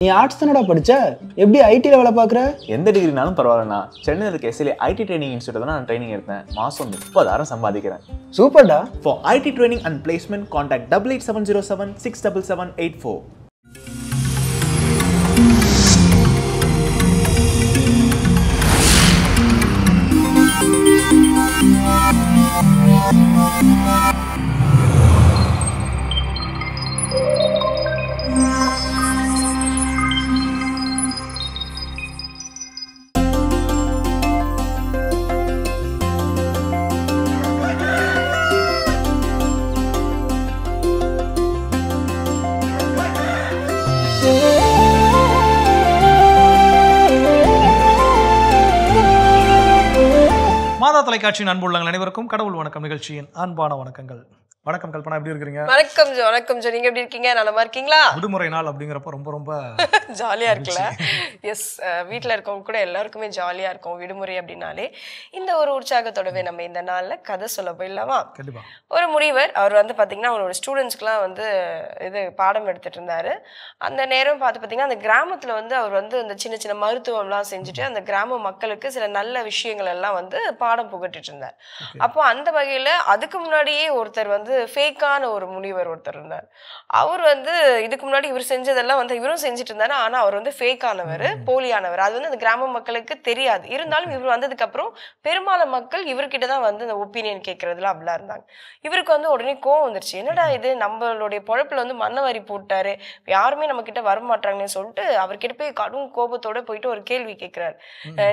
நீ ஆர்ட்ஸ் தானடா படிச்ச, எப்படி ஐடில வேலை பார்க்குற? எந்த டிகிரினாலும் பரவாயில்லண்ணா. சென்னையில் இருக்க எஸ்எல்ஏ ஐடி ட்ரைனிங் இன்ஸ்டியூட் தான் நான் ட்ரைனிங் எடுத்தேன். மாதம் 30,000 சம்பாதிக்கிறேன். சூப்பர்டா. For IT training and placement contact 8870767784. Matha தொலைக்காட்சியின் அன்பு உள்ளங்கள் அனைவருக்கும் கடவுள் வணக்கம் நிகழ்ச்சியின் அன்பான வணக்கங்கள். வணக்கம் கல்பனா, எப்படி இருக்கீங்க? வணக்கம் ஜோ. வணக்கம் ஜோ, நீங்க எப்படி இருக்கீங்க? நலமா இருக்கீங்களா? விடுமுறை நாள் அப்படிங்கிறப்ப ரொம்ப ரொம்ப ஜாலியா இருக்குல்ல? எஸ், வீட்டில் இருக்கவங்க கூட எல்லாருக்குமே ஜாலியா இருக்கும் விடுமுறை அப்படின்னாலே. இந்த ஒரு உற்சாகத்தோடவே நம்ம இந்த நாள்ல கதை சொல்ல போயிடலாமா? கண்டிப்பா. ஒரு முனிவர், அவர் வந்து பாத்தீங்கன்னா அவரோட ஸ்டூடெண்ட்ஸ்க்குலாம் வந்து இது பாடம் எடுத்துட்டு இருந்தாரு. அந்த நேரம் பாத்தீங்கன்னா அந்த கிராமத்துல வந்து அவர் வந்து அந்த சின்ன சின்ன மருத்துவம்லாம் செஞ்சுட்டு அந்த கிராம மக்களுக்கு சில நல்ல விஷயங்கள் எல்லாம் வந்து பாடம் புகட்டிட்டு இருந்தார். அப்போ அந்த வகையில அதுக்கு முன்னாடியே ஒருத்தர் வந்து ஃபேக்கான ஒரு முனிவர் ஒருத்தர் இருந்தார். அவர் வந்து இதுக்கு முன்னாடி இவர் செஞ்சதெல்லாம் வந்து இவரும் செஞ்சுட்டு இருந்தாரு. ஆனா அவர் வந்து ஃபேக்கானவர், போலியானவர். அது வந்து அந்த கிராம மக்களுக்கு தெரியாது. இருந்தாலும் இவர் வந்ததுக்கு அப்புறம் பெரும்பாலான மக்கள் இவர்கிட்ட தான் வந்து அந்த ஒப்பீனியன் கேட்கறதுல அப்படிலாம் இருந்தாங்க. இவருக்கு வந்து உடனே கோவம் வந்துருச்சு. என்னடா இது, நம்மளுடைய பொழப்புல வந்து மண்ணவாரி போட்டாரு, யாருமே நம்ம கிட்ட வரமாட்டாங்கன்னு சொல்லிட்டு அவர்கிட்ட போய் கடும் கோபத்தோட போயிட்டு ஒரு கேள்வி கேட்கிறாரு.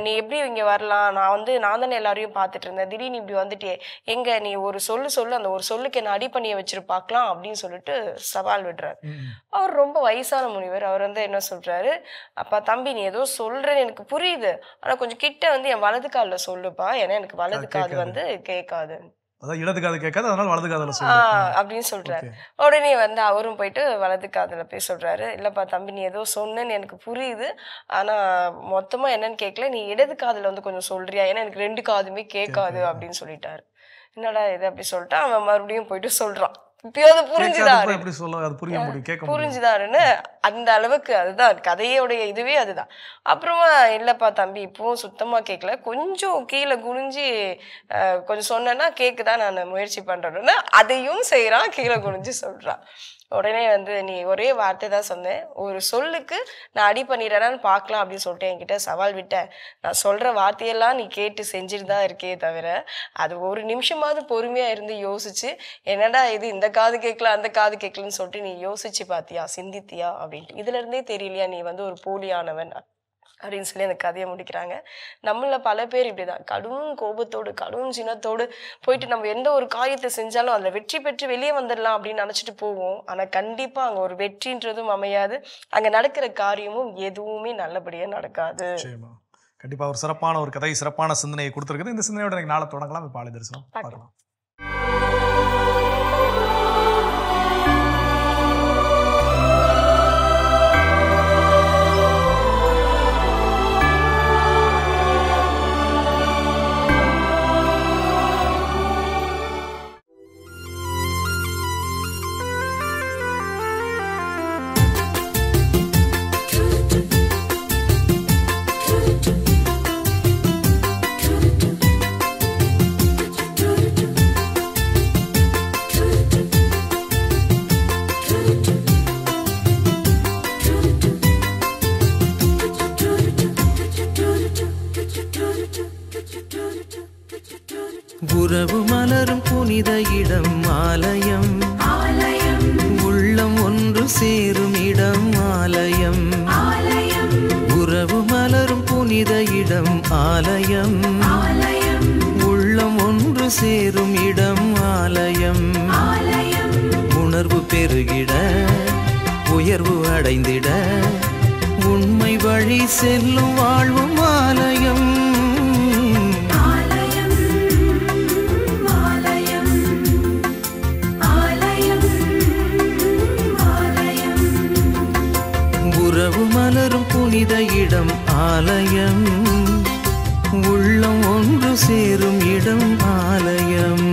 நீ எப்படி இங்க வரலாம்? நான் தானே எல்லாரையும் பார்த்துட்டு இருந்தேன், திடீர்னு இப்படி வந்துட்டே, எங்க நீ ஒரு சொல்லு, அந்த ஒரு சொல்லுக்கு என்ன அடி பண்ணிய வச்சிருப்பாக்கலாம் அப்படின்னு சொல்லிட்டு சவால் விடுறாரு. அவர் ரொம்ப வயசான முனிவர். அவர் வந்து என்ன சொல்றாரு, அப்பா தம்பி, நீ ஏதோ சொல்றேன்னு எனக்கு புரியுது, ஆனா கொஞ்சம் கிட்ட வந்து என் வலது கால்ல சொல்லுப்பா, ஏன்னா எனக்கு வலது காது வந்து கேட்காது, இடது காது கேட்காது, அதனால வலது காதுல அப்படின்னு சொல்றாரு. உடனே வந்து அவரும் போயிட்டு வலது காதுல போய் சொல்றாரு, இல்லப்பா தம்பி, நீ ஏதோ சொன்னேன்னு எனக்கு புரியுது, ஆனா மொத்தமா என்னன்னு கேட்கல, நீ இடது காதுல வந்து கொஞ்சம் சொல்றியா, ஏன்னா எனக்கு 2 காதுமே கேட்காது அப்படின்னு சொல்லிட்டாரு. என்னடா இது அப்படி சொல்லிட்டு அவன் மறுபடியும் போயிட்டு சொல்றான். இப்பயாவது புரிஞ்சுதாருன்னு அந்த அளவுக்கு. அதுதான் கதையோடைய இதுவே அதுதான். அப்புறமா இல்லப்பா தம்பி, இப்பவும் சுத்தமா கேட்கல, கொஞ்சம் கீழே குனிஞ்சு கொஞ்சம் சொன்னா கேக்குதான், நான் முயற்சி பண்றேன்னு அதையும் செய்யறான், கீழே குனிஞ்சு சொல்றான். உடனே வந்து நீ ஒரே வார்த்தை தான் சொன்னேன், ஒரு சொல்லுக்கு நான் அடி பண்ணிடுறேன்னு பார்க்கலாம் அப்படின்னு சொல்லிட்டு என்கிட்ட சவால் விட்ட. நான் சொல்ற வார்த்தையெல்லாம் நீ கேட்டு செஞ்சுட்டு தான் இருக்கே தவிர அது ஒரு நிமிஷமாவது பொறுமையா இருந்து யோசிச்சு, என்னடா இது இந்த காது கேட்கல அந்த காது கேட்கலன்னு சொல்லிட்டு நீ யோசிச்சு பாத்தியா, சிந்தித்தியா அப்படின்ட்டு. இதுல இருந்தே தெரியலையா நீ வந்து ஒரு போலியானவன் அப்படின்னு சொல்லி அந்த கதையை முடிக்கிறாங்க. நம்மள பல பேர் இப்படிதான் கடும் கோபத்தோடு கடும் சினத்தோடு போயிட்டு நம்ம எந்த ஒரு காரியத்தை செஞ்சாலும் அதுல வெற்றி பெற்று வெளியே வந்துடலாம் அப்படின்னு நினைச்சிட்டு போவோம். ஆனா கண்டிப்பா அங்க ஒரு வெற்றின்றதும் அமையாது, அங்க நடக்கிற காரியமும் எதுவுமே நல்லபடியா நடக்காது. கண்டிப்பா ஒரு சிறப்பான ஒரு கதை, சிறப்பான சிந்தனையை கொடுத்திருக்குது. இந்த சிந்தனையோட எனக்கு நாளை தொடங்கலாம். பாலை தரிசனம் பார்க்கலாம். உறவு மலரும் புனித இடம் ஆலயம், உள்ளம் ஒன்று சேரும் இடம் ஆலயம். உறவு மலரும் புனித இடம் ஆலயம், உள்ளம் ஒன்று சேரும் இடம் ஆலயம். உணர்வு பெருகிட உயர்வு அடைந்திட உண்மை வழி செல்லும் வாழ்வும் ஆலயம். உறவு மலரும் புனித இடம் ஆலயம், உள்ளம் ஒன்று சேரும் இடம் ஆலயம்.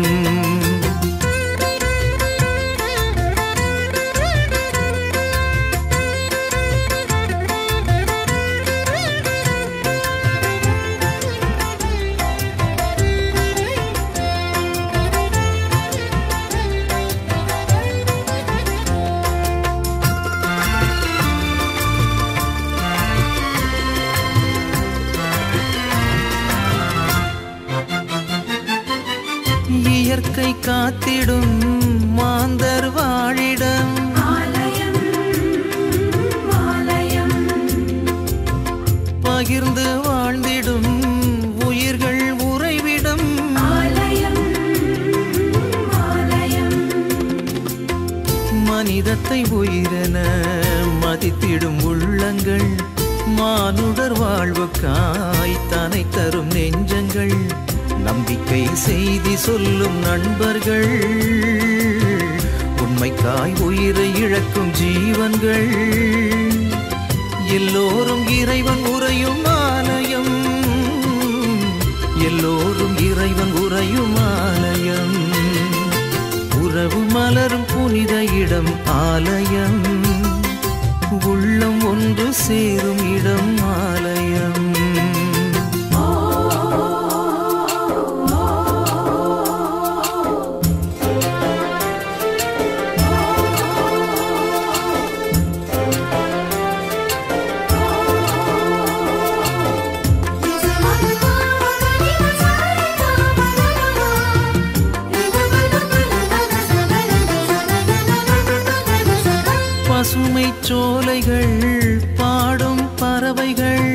வாழ்க்கை காத்திடும் மாந்தர் வாழிடம் பகிர்ந்து வாழ்ந்திடும் உயிர்கள் உறைவிடம் மனிதத்தை உயிரென மதித்திடும் உள்ளங்கள் மானுடர் வாழ்வுக்காய் தனை தரும் நெஞ்சங்கள் நம்பிக்கை செய்தி சொல்லும் நண்பர்கள் உண்மைக்காய் உயிரை இழக்கும் ஜீவன்கள் எல்லோரும் இறைவன் உறையும் ஆலயம் எல்லோரும் இறைவன் உறையும் ஆலயம் உறவு மலரும் புனித இடம் ஆலயம் உள்ளம் ஒன்று சேரும் இடம் ஆலயம் பசுமை சோலைகள் பாடும் பறவைகள்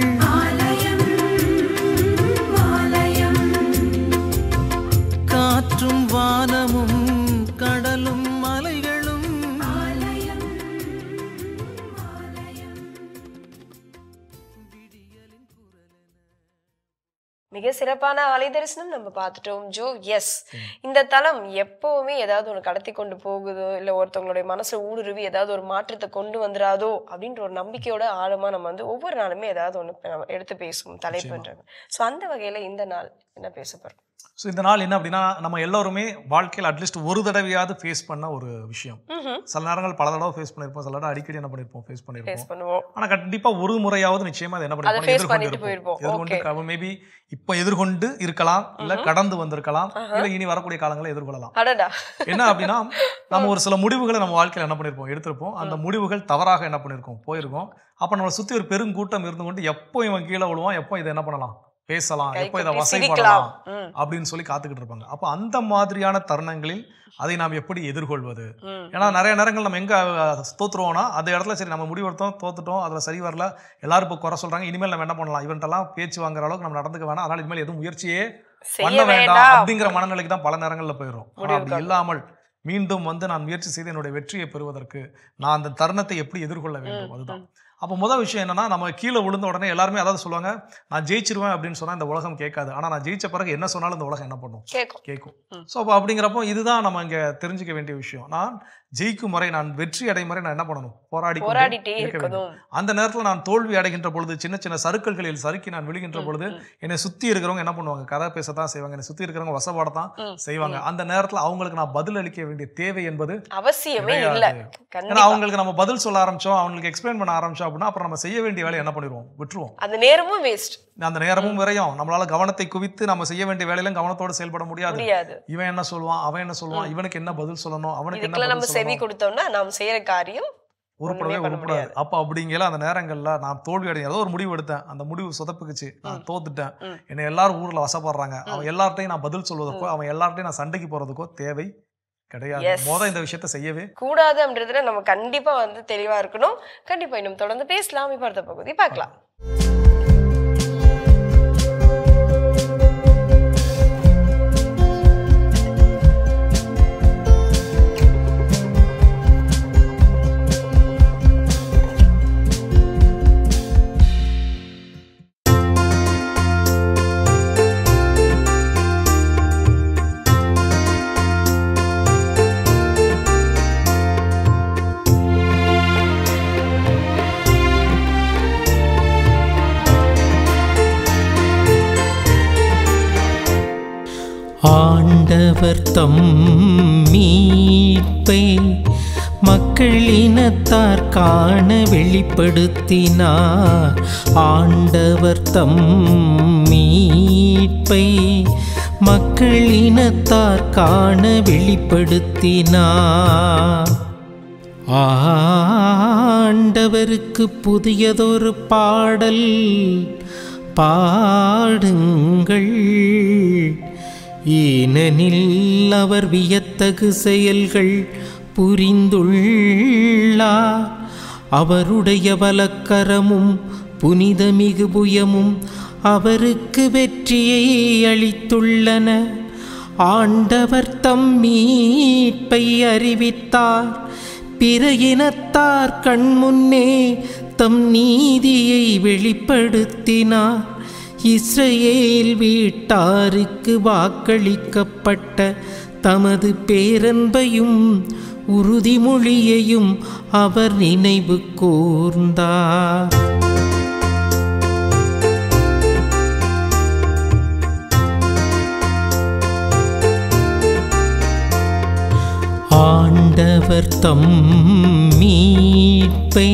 காற்றும் வானமும் கடலும் மலைகளும் மிக சிறப்பான ஆலய தரிசனம் நம்ம பார்த்துட்டோம் ஜோ. எஸ், இந்த தலம் எப்பவுமே ஏதாவது ஒன்று கடத்தி கொண்டு போகுதோ இல்லை ஒருத்தவங்களுடைய மனசுல ஊடுருவி ஏதாவது ஒரு மாற்றத்தை கொண்டு வந்துடாதோ அப்படின்ற ஒரு நம்பிக்கையோட ஆழமா நம்ம வந்து ஒவ்வொரு நாளுமே ஏதாவது ஒன்று எடுத்து பேசுவோம் தலைப்புன்றாங்க. ஸோ அந்த வகையில இந்த நாள் என்ன பேச போறோம்? ஸோ இந்த நாள் என்ன அப்படின்னா, நம்ம எல்லாருமே வாழ்க்கையில் அட்லீஸ்ட் ஒரு தடவையாவது ஃபேஸ் பண்ண ஒரு விஷயம். சில நேரங்கள் பல தடவை ஃபேஸ் பண்ணியிருப்போம், சில தடவை அடிக்கடி என்ன பண்ணியிருப்போம் ஃபேஸ் பண்ணியிருப்போம். ஆனால் கண்டிப்பாக ஒரு முறையாவது நிச்சயமா அதை என்ன பண்ணிருப்போம், மேபி இப்போ எதிர்கொண்டு இருக்கலாம், இல்லை கடந்து வந்திருக்கலாம், இல்லை இனி வரக்கூடிய காலங்களை எதிர்கொள்ளலாம். என்ன அப்படின்னா, நம்ம ஒரு சில முடிவுகளை நம்ம வாழ்க்கையில் என்ன பண்ணியிருப்போம், எடுத்திருப்போம். அந்த முடிவுகள் தவறாக என்ன பண்ணியிருக்கோம், போயிருக்கோம். அப்போ நம்மளை சுற்றி ஒரு பெருங்கூட்டம் இருந்து கொண்டு எப்போ இவன் கீழே விழுவான், எப்போ இதை என்ன பண்ணலாம், பேசலாம், எப்போ இதை வசைப்படலாம் அப்படின்னு சொல்லி காத்துக்கிட்டு இருப்பாங்க. அப்போ அந்த மாதிரியான தருணங்களில் அதை நாம் எப்படி எதிர்கொள்வது? ஏன்னா நிறைய நேரங்கள் நம்ம எங்க தோத்துருவோம்னா, அந்த இடத்துல சரி நம்ம முடிவெடுத்தோம், தோத்துட்டோம், அதுல சரி வரல, எல்லாரும் இப்போ குறை சொல்றாங்க, இனிமேல் நம்ம என்ன பண்ணலாம், இவன்ட்டெல்லாம் பேச்சு வாங்குற அளவுக்கு நம்ம நடந்துக்க வேணாம், அதனால இனிமேல் எதுவும் முயற்சியே பண்ண வேண்டாம் அப்படிங்கிற மனநிலைக்கு தான் பல நேரங்கள்ல போயிடும். அப்படி இல்லாமல் மீண்டும் வந்து நான் முயற்சி செய்து என்னுடைய வெற்றியை பெறுவதற்கு நான் அந்த தருணத்தை எப்படி எதிர்கொள்ள வேண்டும், அதுதான். அப்போ முதல் விஷயம் என்னன்னா, நம்ம கீழே விழுந்த உடனே எல்லாருமே அதாவது சொல்லுவாங்க, நான் ஜெயிச்சிருவேன் அப்படின்னு சொன்னா இந்த உலகம் கேட்காது. ஆனா நான் ஜெயிச்ச பிறகு என்ன சொன்னாலும் இந்த உலகம் என்ன பண்ணும், கேட்கும். ஸோ அப்போ அப்படிங்கிறப்போ இதுதான் நம்ம இங்க தெரிஞ்சுக்க வேண்டிய விஷயம். நான் ஜெயிக்கும் முறை, நான் வெற்றி அடையும் முறை நான் என்ன பண்ணணும், போராடிட்டே இருக்க வேண்டும். அந்த நேரத்தில் நான் தோல்வி அடைகின்ற பொழுது, சின்ன சின்ன சறுக்கல்களில் சறுக்கி நான் விழுகின்ற பொழுது, என்னை சுத்தி இருக்கிறவங்க என்ன பண்ணுவாங்க, கதை பேசத்தான் செய்வாங்க, என்னை சுத்தி இருக்கிறவங்க வசப்பாடத்தான் செய்வாங்க. அந்த நேரத்தில் அவங்களுக்கு நான் பதில் அளிக்க வேண்டிய தேவை என்பது அவசியமே இல்லை. ஏன்னா அவங்களுக்கு நம்ம பதில் சொல்ல ஆரம்பிச்சோம், அவங்களுக்கு எக்ஸ்பிளைன் பண்ண ஆரம்பிச்சோம் அப்படின்னா அப்புறம் நம்ம செய்ய வேண்டிய வேலையை என்ன பண்ணிடுவோம், விட்டுருவோம். அந்த நேரமும் வேஸ்ட், அந்த நேரமும் விரையும். நம்மளால கவனத்தை குவித்து நம்ம செய்ய வேண்டிய வேலையிலும் கவனத்தோடு செயல்பட முடியாது. இவன் என்ன சொல்லுவான், அவன் என்ன சொல்லுவான், இவனுக்கு என்ன பதில் சொல்லணும், அவனுக்கு என்ன பதில் சொல்லணும், கொடுத்தோம்னா நாம் செய்யற காரியம் உருப்படவே. அப்ப அப்படிங்கல அந்த நேரங்கள்ல நான் தோல்வி அடைஞ்ச ஏதோ ஒரு முடிவு எடுத்தேன், அந்த முடிவு சொதப்புக்குச்சு, நான் தோத்துட்டேன், என்னை எல்லாரும் ஊர்ல வசப்படுறாங்க, அவன் எல்லார்ட்டையும் நான் பதில் சொல்வதற்கோ அவன் எல்லார்ட்டையும் நான் சண்டைக்கு போறதுக்கோ தேவை கிடையாது. மொதல் இந்த விஷயத்தை செய்யவே கூடாது அப்படின்றதுல நம்ம கண்டிப்பா வந்து தெளிவா இருக்கணும். கண்டிப்பா இன்னும் தொடர்ந்து பேசலாம். இப்ப அடுத்த பகுதி பார்க்கலாம். ஆண்டவர் தம் மீட்பை மக்களினத்தார் காண வெளிப்படுத்தினார். ஆண்டவர் தம் மீட்பை மக்களினத்தார் காண வெளிப்படுத்தினார். ஆண்டவருக்கு புதியதொரு பாடல் பாடுங்கள், ஏனெனில் அவர் வியத்தகு செயல்கள் புரிந்துள்ளார். அவருடைய வலக்கரமும் புனிதமிகு புயமும் அவருக்கு வெற்றியை அளித்துள்ளன. ஆண்டவர் தம் மீட்பை அறிவித்தார். பிற இனத்தார் கண்முன்னே தம் நீதியை வெளிப்படுத்தினார். இஸ்ரவேல் வீட்டாருக்கு வாக்களிக்கப்பட்ட தமது பேரன்பையும் உறுதிமொழியையும் அவர் நினைவு கூர்ந்தார். ஆண்டவர் தம் மீட்பை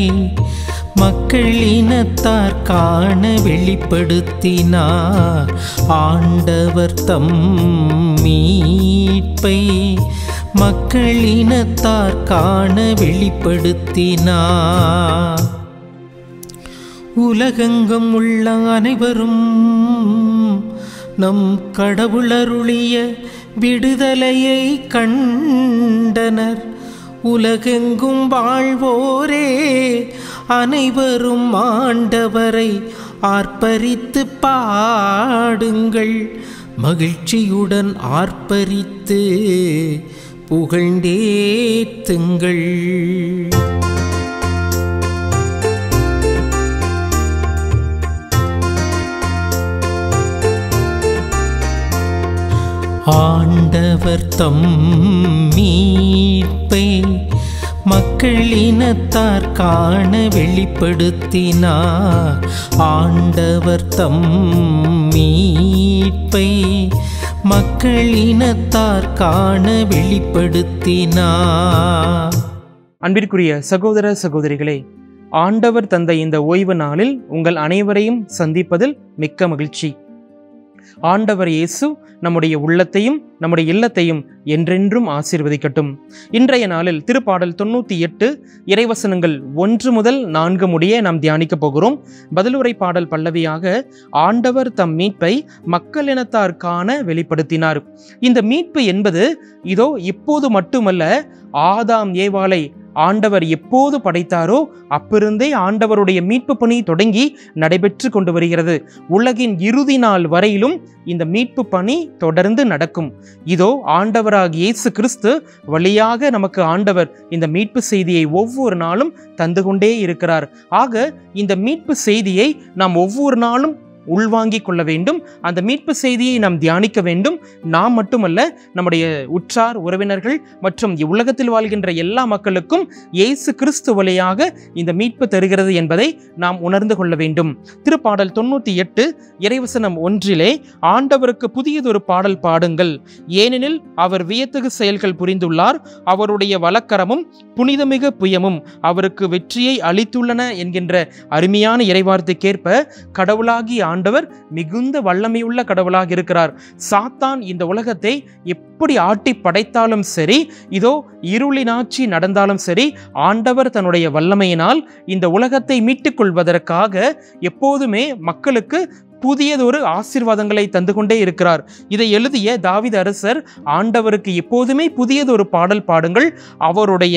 மக்கள் இனத்தார் காண வெளிப்படுத்தினார். ஆண்டவர் தம் மீட்பை மக்கள் இனத்தார் காண வெளிப்படுத்தினார். உலகெங்கும் உள்ள அனைவரும் நம் கடவுளருளிய விடுதலையை கண்டனர். உலகெங்கும் வாழ்வோரே அனைவரும் ஆண்டவரை ஆர்ப்பரித்து பாடுங்கள். மகிழ்ச்சியுடன் ஆர்ப்பரித்து புகழ்ந்தேத்துங்கள். ஆண்டவர் தம் மீட்பை மக்கள் இனத்தார் காண வெளிப்படுத்தினார். ஆண்டவர் தம் மீட்பை மக்கள் இனத்தார் காண வெளிப்படுத்தினார். அன்பிற்குரிய சகோதர சகோதரிகளே, ஆண்டவர் தந்த இந்த ஓய்வு நாளில் உங்கள் அனைவரையும் சந்திப்பதில் மிக்க மகிழ்ச்சி. ஆண்டவர் இயேசு நம்முடைய உள்ளத்தையும் நம்முடைய இல்லத்தையும் என்றென்றும் ஆசீர்வதிக்கட்டும். இன்றைய நாளில் திருப்பாடல் 98 இறைவசனங்கள் 1 முதல் 4 முடிய நாம் தியானிக்க போகிறோம். பதிலுரை பாடல் பல்லவியாக ஆண்டவர் தம் மீட்பை மக்கள் இனத்தார் காண வெளிப்படுத்தினார். இந்த மீட்பு என்பது இதோ இப்போது மட்டுமல்ல, ஆதாம் ஏவாளை ஆண்டவர் எப்போது படைத்தாரோ அப்பிருந்தே ஆண்டவருடைய மீட்பு பணி தொடங்கி நடைபெற்று கொண்டு வருகிறது. உலகின் இறுதி நாள் வரையிலும் இந்த மீட்பு பணி தொடர்ந்து நடக்கும். இதோ ஆண்டவராகிய இயேசு கிறிஸ்து வழியாக நமக்கு ஆண்டவர் இந்த மீட்பு செய்தியை ஒவ்வொரு நாளும் தந்து கொண்டே இருக்கிறார். ஆக இந்த மீட்பு செய்தியை நாம் ஒவ்வொரு நாளும் உள்வாங்கிக் கொள்ள வேண்டும். அந்த மீட்பு செய்தியை நாம் தியானிக்க வேண்டும். நாம் மட்டுமல்ல, நம்முடைய உற்றார் உறவினர்கள் மற்றும் உலகத்தில் வாழ்கின்ற எல்லா மக்களுக்கும் இயேசு கிறிஸ்து வழியாக இந்த மீட்பு தருகிறது என்பதை நாம் உணர்ந்து கொள்ள வேண்டும். திருப்பாடல் 98 இறைவசனம் 1 ஆண்டவருக்கு புதியதொரு பாடல் பாடுங்கள், ஏனெனில் அவர் வியத்தகு செயல்கள் புரிந்துள்ளார். அவருடைய வலக்கரமும் புனிதமிகு புயமும் அவருக்கு வெற்றியை அளித்துள்ளன என்கின்ற அருமையான இறைவார்த்தைக்கேற்ப கடவுளாகிய ஆண்டவர் மிகுந்த வல்லமையுள்ள கடவுளாக இருக்கிறார். சாத்தான் இந்த உலகத்தை எப்படி ஆட்டி படைத்தாலும் சரி, இதோ இருளினாட்சி நடந்தாலும் சரி, ஆண்டவர் தன்னுடைய வல்லமையினால் இந்த உலகத்தை மீட்டுக் கொள்வதற்காக எப்போதுமே மக்களுக்கு புதியதொரு ஆசீர்வாதங்களை தந்து கொண்டே இருக்கிறார். இதை எழுதிய தாவீது அரசர் ஆண்டவருக்கு எப்போதுமே புதியதொரு பாடல் பாடுங்கள், அவருடைய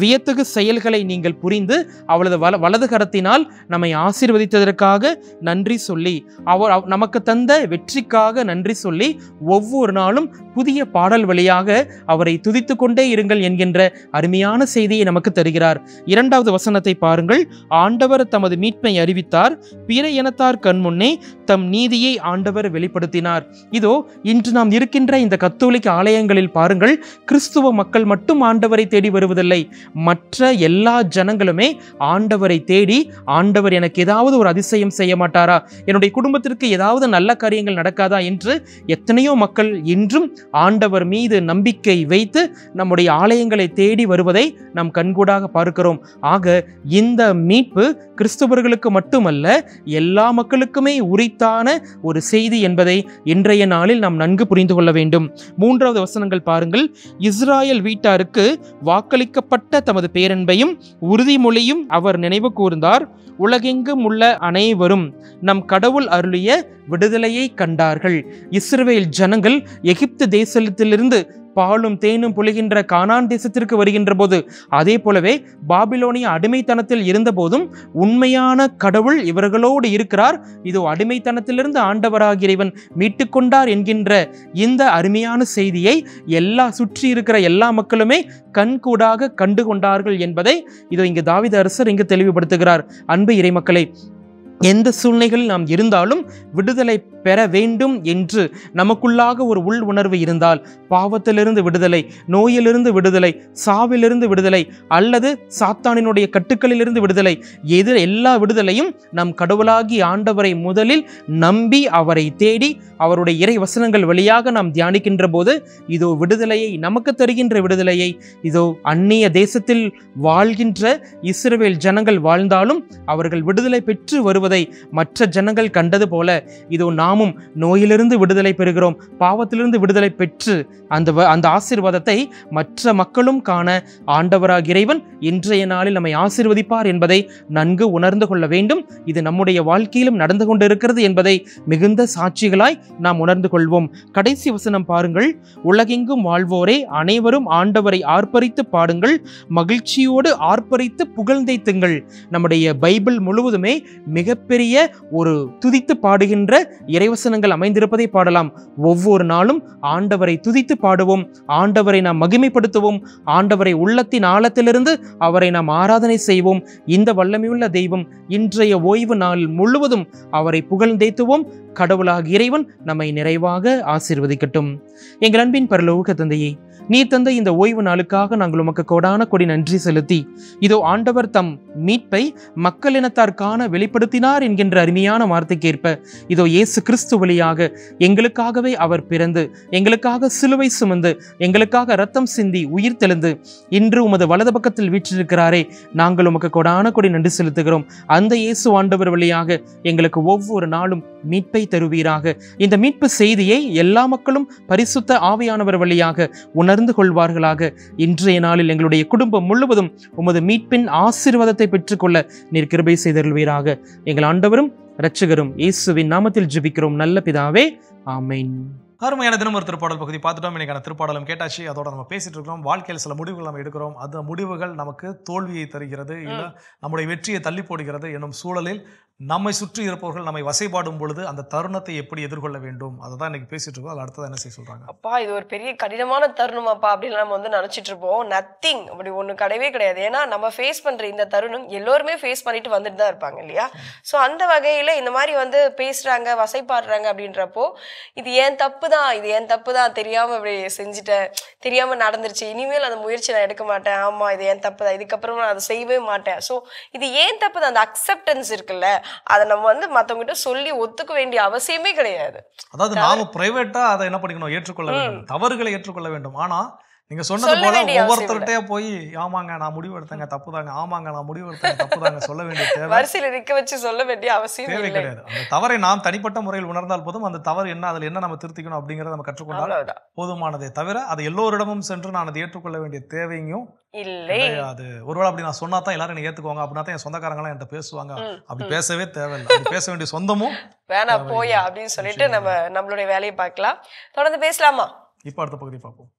வியத்தகு செயல்களை நீங்கள் புரிந்து அவளது வலது கரத்தினால் நம்மை ஆசீர்வதித்ததற்காக நன்றி சொல்லி, அவர் நமக்கு தந்த வெற்றிக்காக நன்றி சொல்லி ஒவ்வொரு நாளும் புதிய பாடல் வழியாக அவரை துதித்து கொண்டே இருங்கள் என்கின்ற அருமையான செய்தியை நமக்கு தருகிறார். 2வது வசனத்தை பாருங்கள். ஆண்டவர் தமது மீட்பை அறிவித்தார், பிற இனத்தார் கண்முன்னே தம் நீதியை ஆண்டவர் வெளிப்படுத்தினார். இதோ இன்று நாம் இருக்கின்ற இந்த கத்தோலிக்க ஆலயங்களில் பாருங்கள், கிறிஸ்துவ மக்கள் மட்டும் ஆண்டவரை தேடி வருவதில்லை, மற்ற எல்லா ஜனங்களுமே ஆண்டவரை தேடி, ஆண்டவர் எனக்கு ஏதாவது ஒரு அதிசயம் செய்ய மாட்டாரா, என்னுடைய குடும்பத்திற்கு ஏதாவது நல்ல காரியங்கள் நடக்காதா என்று எத்தனையோ மக்கள் இன்றும் ஆண்டவர் மீது நம்பிக்கை வைத்து நம்முடைய ஆலயங்களை தேடி வருவதை நாம் கண்கூடாக பார்க்கிறோம். ஆக இந்த மீட்பு கிறிஸ்தவர்களுக்கு மட்டுமல்ல, எல்லா மக்களுக்குமே உரித்தான உரித்தான ஒரு செய்தி என்பதை இன்றைய நாளில் நாம் நன்கு புரிந்து கொள்ள வேண்டும். 3வது வசனங்கள் பாருங்கள். இஸ்ராயல் வீட்டாருக்கு வாக்களிக்கப்பட்ட தமது பேரன்பையும் உறுதிமொழியும் அவர் நினைவு கூர்ந்தார். உலகெங்கும் உள்ள அனைவரும் நம் கடவுள் அருளிய விடுதலையை கண்டார்கள். இஸ்ரவேல் ஜனங்கள் எகிப்து தேசத்திலிருந்து பாலும் தேனும் பொழிகின்ற கானான் தேசத்திற்கு வருகின்ற போது, அதே போலவே பாபிலோனிய அடிமைத்தனத்தில் இருந்த போதும் உண்மையான கடவுள் இவர்களோடு இருக்கிறார், இதோ அடிமைத்தனத்திலிருந்து ஆண்டவராகிய இறைவன் மீட்டுக்கொண்டார் என்கின்ற இந்த அருமையான செய்தியை சுற்றி இருக்கிற எல்லா மக்களுமே கண்கூடாக கண்டு கொண்டார்கள் என்பதை இதோ இங்கு தாவீது அரசர் இங்கு தெளிவுபடுத்துகிறார். அன்பு இறைமக்களை, எந்த சூழ்நிலைகளில் நாம் இருந்தாலும் விடுதலை பெற வேண்டும் என்று நமக்குள்ளாக ஒரு உள் உணர்வு இருந்தால், பாவத்திலிருந்து விடுதலை, நோயிலிருந்து விடுதலை, சாவிலிருந்து விடுதலை, அல்லது சாத்தானினுடைய கட்டுக்களிலிருந்து விடுதலை, எல்லா விடுதலையும் நம் கடவுளாகி ஆண்டவரை முதலில் நம்பி அவரை தேடி அவருடைய இறை வசனங்கள் வழியாக நாம் தியானிக்கின்ற போது இதோ விடுதலையை நமக்கு தருகின்ற விடுதலையை இதோ அந்நிய தேசத்தில் வாழ்கின்ற இஸ்ரவேல் ஜனங்கள் வாழ்ந்தாலும் அவர்கள் விடுதலை பெற்று வருவதை மற்ற ஜனங்கள் கண்டது போல இதோ நாமும் நோயிலிருந்து விடுதலை பெறுகிறோம். பாவத்திலிருந்து விடுதலை பெற்று அந்த ஆசீர்வாதத்தை மற்ற மக்களும் காண ஆண்டவராகிய இறைவன் இன்றைய நாளில் நம்மை ஆசீர்வதிப்பார் என்பதை நன்கு உணர்ந்து கொள்ள வேண்டும். இது நம்முடைய வாழ்க்கையிலும் நடந்து கொண்டிருக்கிறது என்பதை மிகுந்த சாட்சிகளாய் நாம் உணர்ந்து கொள்வோம். கடைசி வசனம் பாருங்கள். உலகெங்கும் வாழ்வோரே அனைவரும் ஆண்டவரை ஆர்ப்பரித்து பாடுங்கள், மகிழ்ச்சியோடு ஆர்ப்பரித்து புகழ்ந்தைத்துங்கள். நம்முடைய பைபிள் முழுவதுமே மிகப்பெரிய ஒரு துதித்து பாடுகின்ற இறைவசனங்கள் அமைந்திருப்பதை பாடலாம். ஒவ்வொரு நாளும் ஆண்டவரை துதித்து பாடுவோம், ஆண்டவரை நாம் மகிமைப்படுத்துவோம், ஆண்டவரை உள்ளத்தின் ஆழத்திலிருந்து அவரை நாம் ஆராதனை செய்வோம். இந்த வல்லமையுள்ள தெய்வம் இன்றைய ஓய்வு நாள் முழுவதும் அவரை புகழ்ந்தேத்துவோம். கடவுளாகிய இறைவன் நம்மை நிறைவாக ஆசீர்வதிக்கட்டும். எங்கள் அன்பின் பரலோக தந்தையே, நீர் தந்த இந்த ஓய்வு நாளுக்காக நாங்கள் உமக்கு கோடான கொடி நன்றி செலுத்தி இதோ ஆண்டவர் தம் மீட்பை மக்களினத்தார்கான வெளிப்படுத்தினார் என்கின்ற அருமையான வார்த்தைக்கேற்ப இதோ இயேசு கிறிஸ்து வழியாக எங்களுக்காகவே அவர் பிறந்து, எங்களுக்காக சிலுவை சுமந்து, எங்களுக்காக இரத்தம் சிந்தி உயிர் தெழுந்து இன்று உமது வலது பக்கத்தில் வீற்றிருக்கிறாரே, நாங்கள் உமக்கு கோடான கொடி நன்றி செலுத்துகிறோம். அந்த இயேசு ஆண்டவர் வழியாக எங்களுக்கு ஒவ்வொரு நாளும் மீட்பை தருவீராக. இந்த மீட்பு செய்தியை எல்லா மக்களும் பரிசுத்த ஆவியானவர் வழியாக உணர்ந்து கொள்வார்களாக. இன்றைய நாளில் எங்களுடைய குடும்பம் முழுவதும் உமது மீட்பின் ஆசீர்வாதத்தை பெற்றுக்கொள்ள நீர் கிருபை செய்தருள்வீராக. எங்கள் ஆண்டவரும் இரட்சகரும் இயேசுவின் நாமத்தில் ஜெபிக்கிறோம் நல்ல பிதாவே, ஆமென். அருமையான தினம் ஒரு திருப்பாடல் பகுதி பார்த்துட்டோம். இன்னைக்கான திருப்பாடலும் கேட்டாச்சு. அதோட நம்ம பேசிட்டு இருக்கிறோம். வாழ்க்கையில் சில முடிவுகள் நம்ம எடுக்கிறோம். அந்த முடிவுகள் நமக்கு தோல்வியை தருகிறது, இல்லை நம்முடைய வெற்றியை தள்ளி போடுகிறது என்னும் சூழலில் நம்மை சுற்றி இருப்பவர்கள் நம்மை வசைபாடும் பொழுது அந்த தருணத்தை எப்படி எதிர்கொள்ள வேண்டும், அதை தான் இன்னைக்கு பேசிட்டு இருக்கோம். அதில் அடுத்தது என்ன செய்ய சொல்றாங்க? அப்பா, இது ஒரு பெரிய கடினமான தருணமாப்பா அப்படின்னு நம்ம வந்து நினைச்சிட்டு இருப்போம். நத்திங் அப்படி ஒண்ணு கிடையவே கிடையாது. ஏன்னா நம்ம ஃபேஸ் பண்ற இந்த தருணம் எல்லோருமே ஃபேஸ் பண்ணிட்டு வந்துட்டு தான் இருப்பாங்க இல்லையா? ஸோ அந்த வகையில இந்த மாதிரி வந்து பேசுறாங்க, வசைப்பாடுறாங்க அப்படின்றப்போ இது ஏன் தப்பு தான், இது ஏன் தப்பு தான், தெரியாம இப்படி செஞ்சுட்டேன், தெரியாம நடந்துருச்சு, இனிமேல் அந்த முயற்சி நான் எடுக்க மாட்டேன், ஆமா இது ஏன் தப்பு தான், இதுக்கப்புறம் நான் அதை செய்யவே மாட்டேன். ஸோ இது ஏன் தப்பு தான், அந்த அக்செப்டன்ஸ் இருக்குல்ல, அதை நம்ம வந்து மற்றவங்ககிட்ட சொல்லி ஒத்துக்க வேண்டிய அவசியமே கிடையாது. அதாவது நாம பிரைவேட்டா அதை என்ன பண்ணிக்கணும், ஏற்றுக்கொள்ள வேண்டும், தவறுகளை ஏற்றுக்கொள்ள வேண்டும். ஆனா நீங்க சொன்னது போல ஒவ்வொருத்தர்கிட்டயே போய் ஆமாங்க நான் முடிவு எடுத்தேங்க தப்புதாங்க, ஆமாங்க நான் முடிவு எடுத்தேங்க தப்புதாங்க சொல்ல வேண்டிய தேவை, வரிசையில நிக்க வச்சு சொல்ல வேண்டிய அவசியம் கிடையாது. அந்த தவறை நாம் தனிப்பட்ட முறையில் உணர்ந்தால் போதும். அந்த தவறு என்ன, அதுல என்ன நம்ம திருத்திக்கணும் அப்படிங்கறத நம்ம கற்றுக்கொண்டால் போதுமானதே தவிர அதை எல்லோரிடமும் சென்று நான் அதை ஏற்றுக்கொள்ள வேண்டிய தேவையும் இல்லை. அது ஒருவேளை அப்படி நான் சொன்னா தான் எல்லாரும் என்ன ஏத்துக்குவாங்க, அப்படின்னா தான் என் சொந்தக்காரங்க எல்லாம் என்கிட்ட பேசுவாங்க, அப்படி பேசவே தேவையில்லை. அப்படி பேச வேண்டிய சொந்தமும் வேணா போயா அப்படின்னு சொல்லிட்டு நம்ம நம்மளுடைய வேலையை பார்க்கலாம். தொடர்ந்து பேசலாமா? இப்ப அடுத்த பகுதி பார்ப்போம்.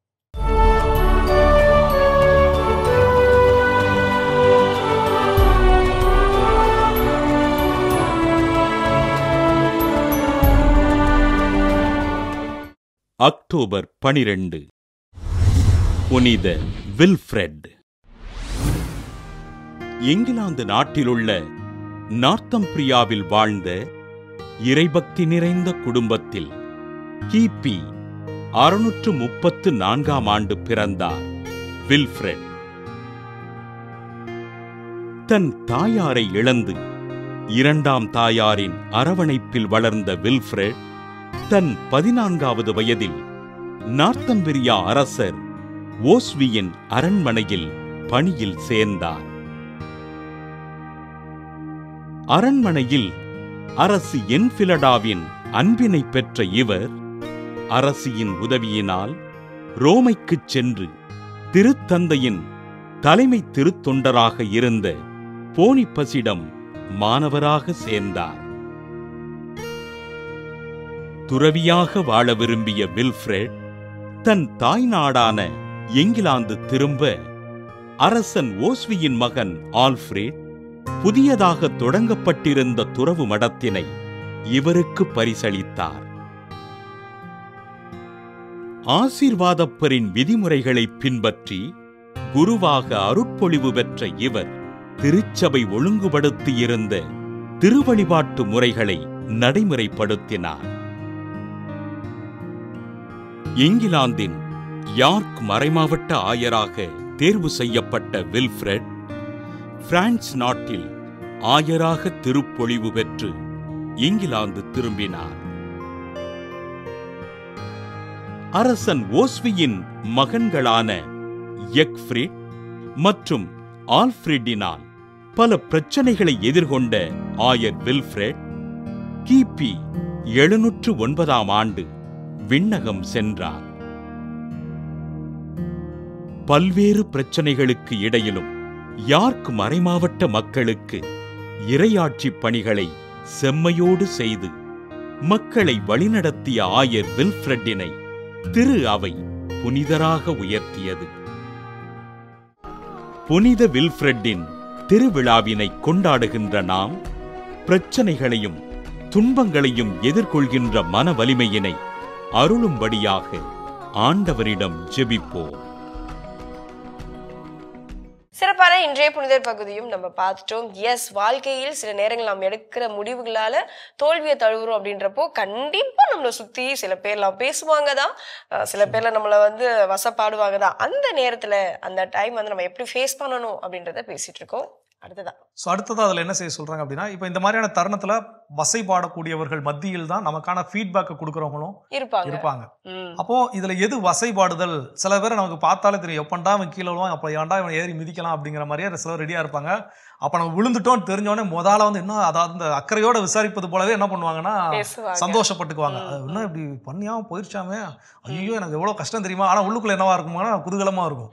அக்டோபர் 12 புனித வில்ஃப்ரெட். இங்கிலாந்து நாட்டிலுள்ள நார்த்தம்பிரியாவில் வாழ்ந்த இறைபக்தி நிறைந்த குடும்பத்தில் கிபி 634ஆம் ஆண்டு பிறந்தார் வில்ஃப்ரெட். தன் தாயாரை இழந்து இரண்டாம் தாயாரின் அரவணைப்பில் வளர்ந்த வில்ஃப்ரெட் தன் 14வது வயதில் நார்த்தம்பிரியா அரசர் ஓஸ்வியின் அரண்மனையில் பணியில் சேர்ந்தார். அரண்மனையில் அரசி என்ஃபிலடாவின் அன்பினை பெற்ற இவர் அரசியின் உதவியினால் ரோமைக்குச் சென்று திருத்தந்தையின் தலைமை திருத்தொண்டராக இருந்த போனிபஸிடம் மாணவராக சேர்ந்தார். துறவியாக வாழ விரும்பிய வில்ஃப்ரெட் தன் தாய்நாடான இங்கிலாந்து திரும்ப அரசன் ஓஸ்வியின் மகன் ஆல்ஃபிரட் புதியதாக தொடங்கப்பட்டிருந்த துறவு மடத்தினை இவருக்கு பரிசளித்தார். ஆசீர்வாதப்பரின் விதிமுறைகளை பின்பற்றி குருவாக அருட்பொழிவு பெற்ற இவர் திருச்சபை ஒழுங்குபடுத்தியிருந்த திருவழிபாட்டு முறைகளை நடைமுறைப்படுத்தினார். இங்கிலாந்தின் யார்க் மறைமாவட்ட ஆயராக தேர்வு செய்யப்பட்ட வில்ஃப்ரெட் பிரான்ஸ் நாட்டில் ஆயராக திருப்பொழிவு பெற்று இங்கிலாந்து திரும்பினார். அரசன் ஓஸ்வியின் மகன்களான எக்ஃப்ரிட் மற்றும் ஆல்ஃபிரிடினால் பல பிரச்சனைகளை எதிர்கொண்ட ஆயர் வில்ஃப்ரெட் கிபி 709 ஆண்டு விண்ணகம் சென்றார். பல்வேறு பிரச்சனைகளுக்கு இடையிலும் யார்க் மறைமாவட்ட மக்களுக்கு இறையாட்சி பணிகளை செம்மையோடு செய்து மக்களை வழிநடத்திய ஆயர் வில்ஃப்ரெட்டினை திரு அவை புனிதராக உயர்த்தியது. புனித வில்ஃப்ரெட்டின் திருவிழாவினை கொண்டாடுகின்ற நாம் பிரச்சனைகளையும் துன்பங்களையும் எதிர்கொள்கின்ற மன வலிமையினை அருளும்படியாக ஆண்டவரிடம் ஜெபிப்போம். சிறப்பான இன்றைய புனிதர் பகுதியும் நம்ம பார்த்துட்டோம். எஸ், வாழ்க்கையில் சில நேரங்கள் நாம் எடுக்கிற முடிவுகளால தோல்வியை தழுவுறோம் அப்படின்றப்போ கண்டிப்பா நம்மளை சுத்தி சில பேர்லாம் பேசுவாங்க தான், சில பேர்ல நம்மளை வந்து வசப்பாடுவாங்க தான். அந்த நேரத்துல அந்த டைம் வந்து நம்ம எப்படி ஃபேஸ் பண்ணணும் அப்படின்றத பேசிட்டு இருக்கோம். அடுத்ததா அதுல என்ன செய்ய சொல்றாங்க அப்படின்னா, இப்ப இந்த மாதிரியான தருணத்துல வசைபாடக்கூடியவர்கள் மத்தியில் தான் நமக்கான ஃபீட்பேக் கொடுக்கறவங்களும் இருப்பாங்க. அப்போ இதுல எது வசைபாடுதல்? சில பேரை நமக்கு பார்த்தாலே தெரியும், எப்பண்டா அவன் கீழே விழுவான், அப்ப ஏன்டா இவன் ஏறி மிதிக்கலாம் அப்படிங்கிற மாதிரியே சிலர் ரெடியா இருப்பாங்க. அப்ப நம்ம விழுந்துட்டோம் தெரிஞ்சோடனே முதல்ல வந்து என்ன, அதாவது இந்த அக்கறையோட விசாரிப்பது போலவே என்ன பண்ணுவாங்கன்னா சந்தோஷப்பட்டுக்குவாங்க. என்ன இப்படி பண்ணியாம போயிருச்சாமே, ஐயோ எனக்கு எவ்வளவு கஷ்டம் தெரியுமா. ஆனா உள்ளுக்குள்ள என்னவா இருக்குமா, குதூகலமா இருக்கும்.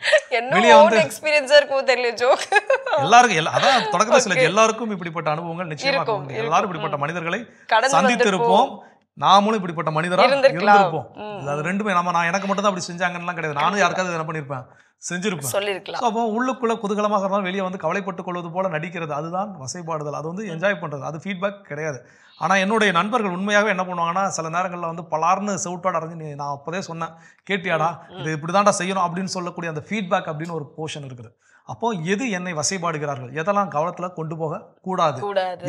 வெளியே வந்து எல்லாருக்கும் அதான் தொடக்கத்துல சில எல்லாருக்கும் இப்படிப்பட்ட அனுபவங்கள் நிச்சயமா எல்லாரும் இப்படிப்பட்ட மனிதர்களை சந்தித்திருப்போம். நாமளும் இப்படிப்பட்ட மனிதரா இருந்திருப்போம். அது ரெண்டுமே நான் எனக்கு மட்டும் தான் அப்படி செஞ்சாங்கன்னு கிடையாது. நானும் யாருக்காவது என்ன பண்ணிருப்பேன், செஞ்சிருப்பேன். அப்போ உள்ளுக்குள்ள குதூகலமாக இருந்தாலும் வெளியே வந்து கவலைப்பட்டுக் கொள்வது போல நடிக்கிறது, அதுதான் வசைபாடுதல். அது வந்து என்ஜாய் பண்றது, அது ஃபீட்பேக் கிடையாது. ஆனா என்னுடைய நண்பர்கள் உண்மையாகவே என்ன பண்ணுவாங்கன்னா, சில நேரங்களில் வந்து பலார்னு செவுட்டாட அரைஞ்சு நான் அப்போதே சொன்னேன் கேட்டியாடா, இது இப்படிதான்டா செய்யணும் அப்படின்னு சொல்லக்கூடிய அந்த ஃபீட்பேக் அப்படின்னு ஒரு போர்ஷன் இருக்குது. அப்போ எது என்னை வசைபாடுகிறார்கள், எதெல்லாம் கவனத்துல கொண்டு போக கூடாது,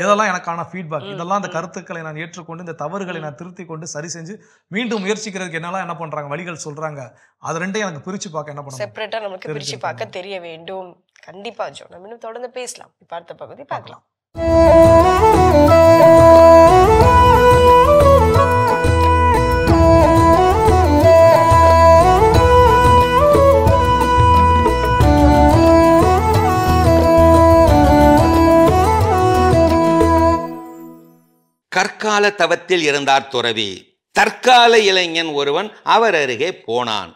எதெல்லாம் எனக்கான ஃபீட்பேக், இதெல்லாம் அந்த கருத்துக்களை நான் ஏற்றுக்கொண்டு இந்த தவறுகளை நான் திருத்தி கொண்டு சரி செஞ்சு மீண்டும் முயற்சிக்கிறதுக்கு என்னெல்லாம் என்ன பண்றாங்க வழிகள் சொல்றாங்க, அது ரெண்டையும் எனக்கு பிரிச்சு பார்க்க என்ன பண்ணணும், செப்பரேட்டா நமக்கு பிரிச்சு பார்க்க தெரிய வேண்டும். கண்டிப்பா ஜோ, நம்ம இன்னும் தொடர்ந்து பேசலாம். இப்ப அடுத்த பகுதி பார்க்கலாம். கற்கால தவத்தில் இருந்தார் துறவி. தற்கால இளைஞன் ஒருவன் அவர் அருகே போனான்.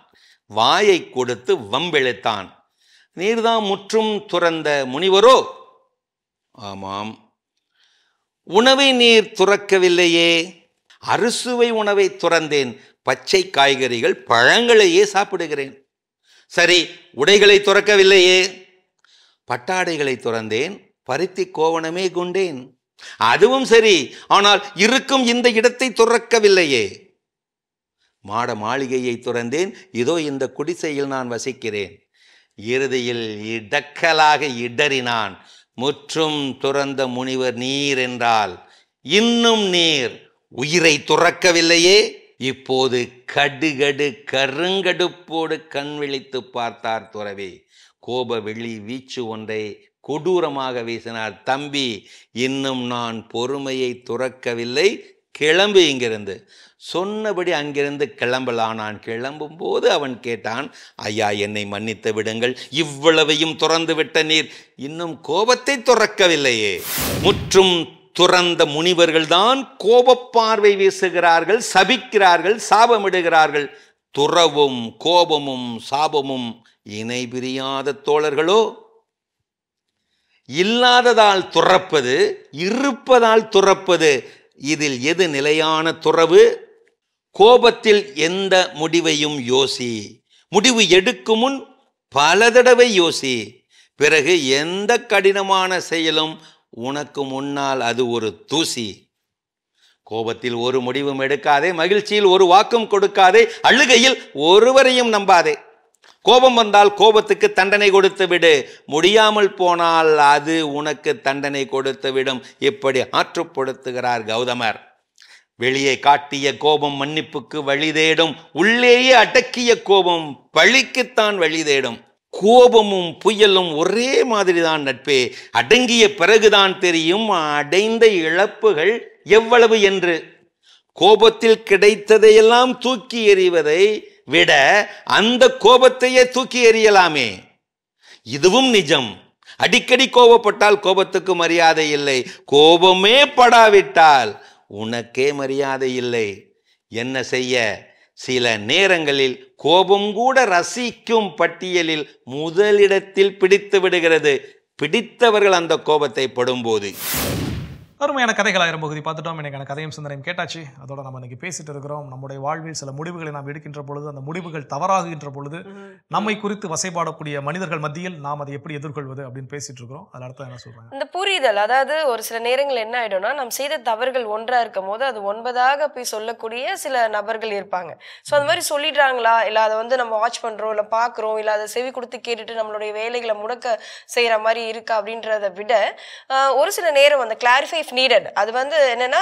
வாயை கொடுத்து வம்பிழுத்தான். நீர்தான் முற்றும் துறந்த முனிவரோ? ஆமாம். உணவை நீர் துறக்கவில்லையே? அறுசுவை உணவை துறந்தேன், பச்சை காய்கறிகள் பழங்களையே சாப்பிடுகிறேன். சரி, உடைகளை துறக்கவில்லையே? பட்டாடைகளை துறந்தேன், பருத்தி கோவணமே கொண்டேன். அதுவும் சரி, ஆனால் இருக்கும் இந்த இடத்தை துறக்கவில்லையே? மாட மாளிகையை துறந்தேன், இதோ இந்த குடிசையில் நான் வசிக்கிறேன். இறுதியில் இடக்கலாக இடறினான். முற்றும் துறந்த முனிவர் நீர் என்றால் இன்னும் நீர் உயிரை துறக்கவில்லையே? இப்போது கடுகடு கருங்கடுப்போடு கண் விழித்து பார்த்தார் துறவி. கோப வெள்ளி வீச்சு ஒன்றை கொடூரமாக வீசினார். தம்பி, இன்னும் நான் பொறுமையை துறக்கவில்லை, கிளம்பு இங்கிருந்து. சொன்னபடி அங்கிருந்து கிளம்பலாம். நான் கிளம்பும் போது அவன் கேட்டான், ஐயா, என்னை மன்னித்து விடுங்கள், இவ்வளவையும் துறந்து விட்ட நீர் இன்னும் கோபத்தை துறக்கவில்லையே? முற்றும் துறந்த முனிவர்கள்தான் கோபப்பார்வை வீசுகிறார்கள், சபிக்கிறார்கள், சாபமிடுகிறார்கள். துறவும் கோபமும் சாபமும் இணை பிரியாத தோழர்களோ. இல்லாததால் துறப்பது, இருப்பதால் துறப்பது, இதில் எது நிலையான துறவு? கோபத்தில் எந்த முடிவையும் யோசி. முடிவு எடுக்கும் முன் பல தடவை யோசி. பிறகு எந்த கடினமான செயலும் உனக்கு முன்னால் அது ஒரு தூசி. கோபத்தில் ஒரு முடிவும் எடுக்காதே, மகிழ்ச்சியில் ஒரு வாக்கும் கொடுக்காதே, அழுகையில் ஒருவரையும் நம்பாதே. கோபம் வந்தால் கோபத்துக்கு தண்டனை கொடுத்து விடு, முடியாமல் போனால் அது உனக்கு தண்டனை கொடுத்து விடும். இப்படி ஆற்றுப்படுத்துகிறார் கௌதமர். வெளியே காட்டிய கோபம் மன்னிப்புக்கு வழி தேடும், உள்ளேயே அடக்கிய கோபம் பழிக்குத்தான் வழி தேடும். கோபமும் புயலும் ஒரே மாதிரிதான் நட்பே. அடங்கிய பிறகுதான் தெரியும் அடைந்த இழப்புகள் எவ்வளவு என்று. கோபத்தில் கிடைத்ததையெல்லாம் தூக்கி எறிவதை விட அந்த கோபத்தையே தூக்கி எறியலாமே. இதுவும் நிஜம். அடிக்கடி கோபப்பட்டால் கோபத்துக்கு மரியாதை இல்லை. கோபமே படாவிட்டால் உனக்கே மரியாதை இல்லை. என்ன செய்ய? சில நேரங்களில் கோபம் கூட ரசிக்கும் பட்டியலில் முதலிடத்தில் பிடித்து விடுகிறது, பிடித்தவர்கள் அந்த கோபத்தை படும்போது. அருமையான கதைகள் 1000 பகுதி பார்த்துட்டோம். எனக்கான கதையும் சிந்தனையும் கேட்டாச்சு. அதோட நம்ம இன்னைக்கு பேசிட்டு இருக்கிறோம். நம்முடைய வாழ்வில் சில முடிவுகளை நாம் எடுக்கின்ற பொழுது, அந்த முடிவுகள் தவறாகின்ற பொழுது நம்மை குறித்து வசைபாடக்கூடிய மனிதர்கள் மத்தியில் நாம் அதை எப்படி எதிர்கொள்வது அப்படின்னு பேசிட்டு இருக்கிறோம். அதில் அடுத்த என்ன சொல்றாங்க? இந்த புரிதல், அதாவது ஒரு சில நேரங்கள் என்ன ஆயிடும்னா, நாம் செய்த தவறுகள் ஒன்றா இருக்கும் போது அது 9ஆக போய் சொல்லக்கூடிய சில நபர்கள் இருப்பாங்க. ஸோ அந்த மாதிரி சொல்லிடுறாங்களா, இல்லை அதை வந்து நம்ம வாட்ச் பண்றோம், இல்லை பார்க்குறோம், இல்லை அதை செவி கொடுத்து கேட்டுட்டு நம்மளுடைய வேலைகளை முடக்க செய்யற மாதிரி இருக்கா அப்படின்றத விட ஒரு சில நேரம் அந்த கிளாரிஃபை நீடட். அது வந்து என்னன்னா,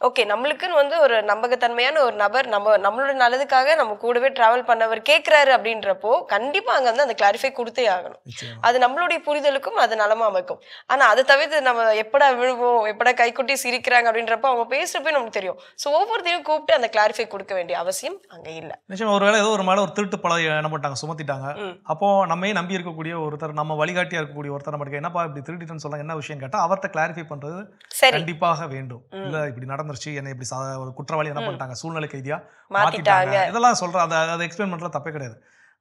ஓகே, நம்மளுக்குன்னு வந்து ஒரு நம்பகத்தன்மையான ஒரு நபர் நம்மளோட நல்லதுக்காக நம்ம கூடவே டிராவல் பண்ணவர் கேட்கிறாரு அப்படின்றப்போ கண்டிப்பா அங்க வந்து அந்த கிளாரிஃபை கொடுத்தே ஆகணும். அது நம்மளுடைய புரிதலுக்கும் அது நலமா அமைக்கும். ஆனா அதை தவிர்த்து நம்ம எப்படா விழுவோம், எப்படா கைக்குட்டி சிரிக்கிறாங்க அப்படின்றப்போ அவங்க பேசுறப்பே நமக்கு தெரியும். ஸோ ஒவ்வொருத்தையும் கூப்பிட்டு அந்த கிளாரிஃபை கொடுக்க வேண்டிய அவசியம் அங்க இல்லை. நிச்சயம். ஒருவேளை ஏதோ ஒரு மேல ஒரு திருட்டு பழம் என்ன பண்ணிட்டாங்க, சுமத்திட்டாங்க. அப்போ நம்மையே நம்பி இருக்கக்கூடிய ஒருத்தர், நம்ம வழிகாட்டியா இருக்கக்கூடிய ஒருத்தர் நம்ம என்னப்பா இப்படி திருட்டிட்டேன்னு சொல்ல என்ன விஷயம் கேட்டா அவர்கிட்ட கிளாரிஃபை பண்றது கண்டிப்பாக வேண்டும். இல்ல இப்படி நடந்துருச்சு, என்ன இப்படி ஒரு குற்றவாளி என்ன பண்ணிட்டாங்க, சூழ்நிலை கைதியா மாத்திட்டாங்க, இதெல்லாம் சொல்ற அதை எக்ஸ்பிளைன் பண்றது தப்பே கிடையாது.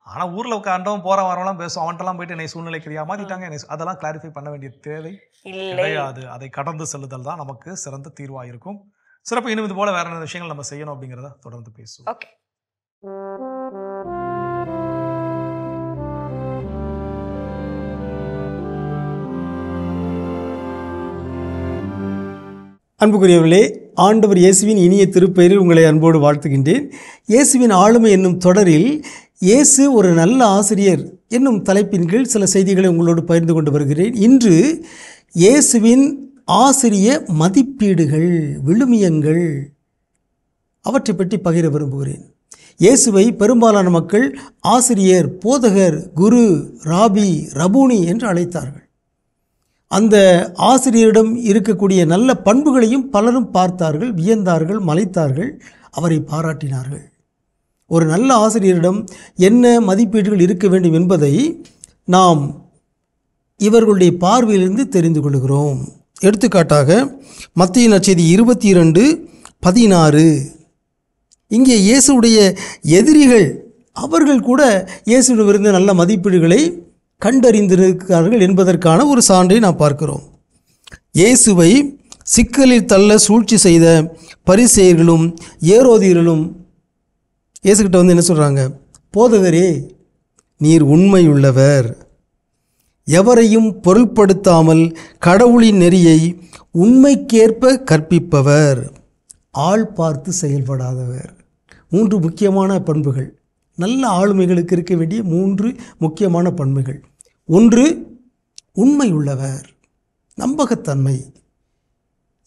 ஆனா ஊர்ல உட்காண்டவன் போற வரவெல்லாம் பேசும், அவன்கிட்டலாம் போயிட்டு என்னை சூழ்நிலை கைதியா மாத்திட்டாங்க, அதெல்லாம் கிளாரிஃபை பண்ண வேண்டிய தேவை கிடையாது. அதை கடந்து செல்லுதல் தான் நமக்கு சிறந்த தீர்வா இருக்கும். சிறப்பு. இன்னும் இது போல வேற என்ன விஷயங்கள் நம்ம செய்யணும் அப்படிங்கிறத தொடர்ந்து பேசுவோம். ஓகே. அன்புக்குரியவர்களே, ஆண்டவர் இயேசுவின் இனிய திருப்பெயரில் உங்களை அன்போடு வாழ்த்துகின்றேன். இயேசுவின் ஆளுமை என்னும் தொடரில் இயேசு ஒரு நல்ல ஆசிரியர் என்னும் தலைப்பின் கீழ் சில செய்திகளை உங்களோடு பகிர்ந்து கொண்டு வருகிறேன். இன்று இயேசுவின் ஆசிரிய மதிப்பீடுகள், விழுமியங்கள், அவற்றை பற்றி பகிர விரும்புகிறேன். இயேசுவை பெரும்பாலான மக்கள் ஆசிரியர், போதகர், குரு, ராபி, ரபூனி என்று அழைத்தார்கள். அந்த ஆசிரியரிடம் இருக்கக்கூடிய நல்ல பண்புகளையும் பலரும் பார்த்தார்கள், வியந்தார்கள், மலைத்தார்கள், அவரை பாராட்டினார்கள். ஒரு நல்ல ஆசிரியரிடம் என்ன மதிப்பீடுகள் இருக்க வேண்டும் என்பதை நாம் இவர்களுடைய பார்வையிலிருந்து தெரிந்து கொள்கிறோம். எடுத்துக்காட்டாக மத்தேயு நற்செய்தி 22:16. இங்கே இயேசுடைய எதிரிகள் அவர்கள் கூட இயேசுவிடமிருந்து நல்ல மதிப்பீடுகளை கண்டறிந்திருக்கிறார்கள் என்பதற்கான ஒரு சான்றை நாம் பார்க்கிறோம். இயேசுவை சிக்கலில் தள்ள சூழ்ச்சி செய்த பரிசேயர்களும் ஏரோதியர்களும் இயேசுகிட்ட வந்து என்ன சொல்கிறாங்க? போதகரே, நீர் உண்மையுள்ளவர், எவரையும் பொருள்படுத்தாமல் கடவுளின் நெறியை உண்மைக்கேற்ப கற்பிப்பவர், ஆள் பார்த்து செயல்படாதவர். 3 முக்கியமான பண்புகள், நல்ல ஆளுமைகளுக்கு இருக்க வேண்டிய 3 முக்கியமான பண்புகள். 1, உண்மை உள்ளவர், நம்பகத்தன்மை.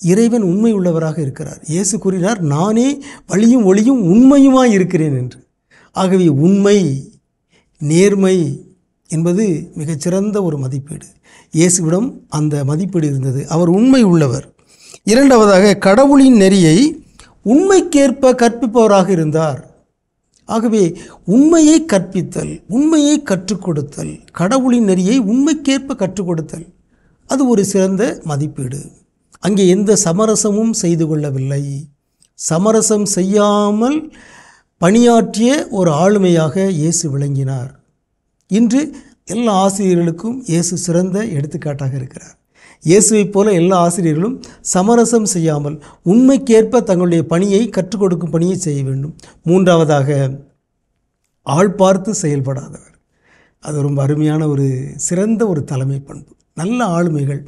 இறைவன் உண்மை உள்ளவராக இருக்கிறார். இயேசு கூறினார், நானே வழியும் ஒளியும் உண்மையுமாய் இருக்கிறேன் என்று. ஆகவே உண்மை, நேர்மை என்பது மிகச்சிறந்த ஒரு மதிப்பீடு. இயேசுவிடம் அந்த மதிப்பீடு இருந்தது. அவர் உண்மை உள்ளவர். 2வதாக கடவுளின் நெறியை உண்மைக்கேற்ப கற்பிப்பவராக இருந்தார். ஆகவே உண்மையை கற்பித்தல், உண்மையை கற்றுக் கொடுத்தல், கடவுளின் நெறியை உண்மைக்கேற்ப கற்றுக் கொடுத்தல், அது ஒரு சிறந்த மதிப்பீடு. அங்கே எந்த சமரசமும் செய்து கொள்ளவில்லை. சமரசம் செய்யாமல் பணியாற்றிய ஒரு ஆளுமையாக இயேசு விளங்கினார். இன்று எல்லா ஆசிரியர்களுக்கும் இயேசு சிறந்த எடுத்துக்காட்டாக இருக்கிறார். இயேசுவைப் போல எல்லா ஆசிரியர்களும் சமரசம் செய்யாமல் உண்மைக்கேற்ப தங்களுடைய பணியை கற்றுக் கொடுக்கும் பணியை செய்ய வேண்டும். மூன்றாவதாக, ஆள் பார்த்து செயல்படாதவர். அது ரொம்ப அருமையான ஒரு சிறந்த ஒரு தலைமை பண்பு. நல்ல ஆளுமைகள்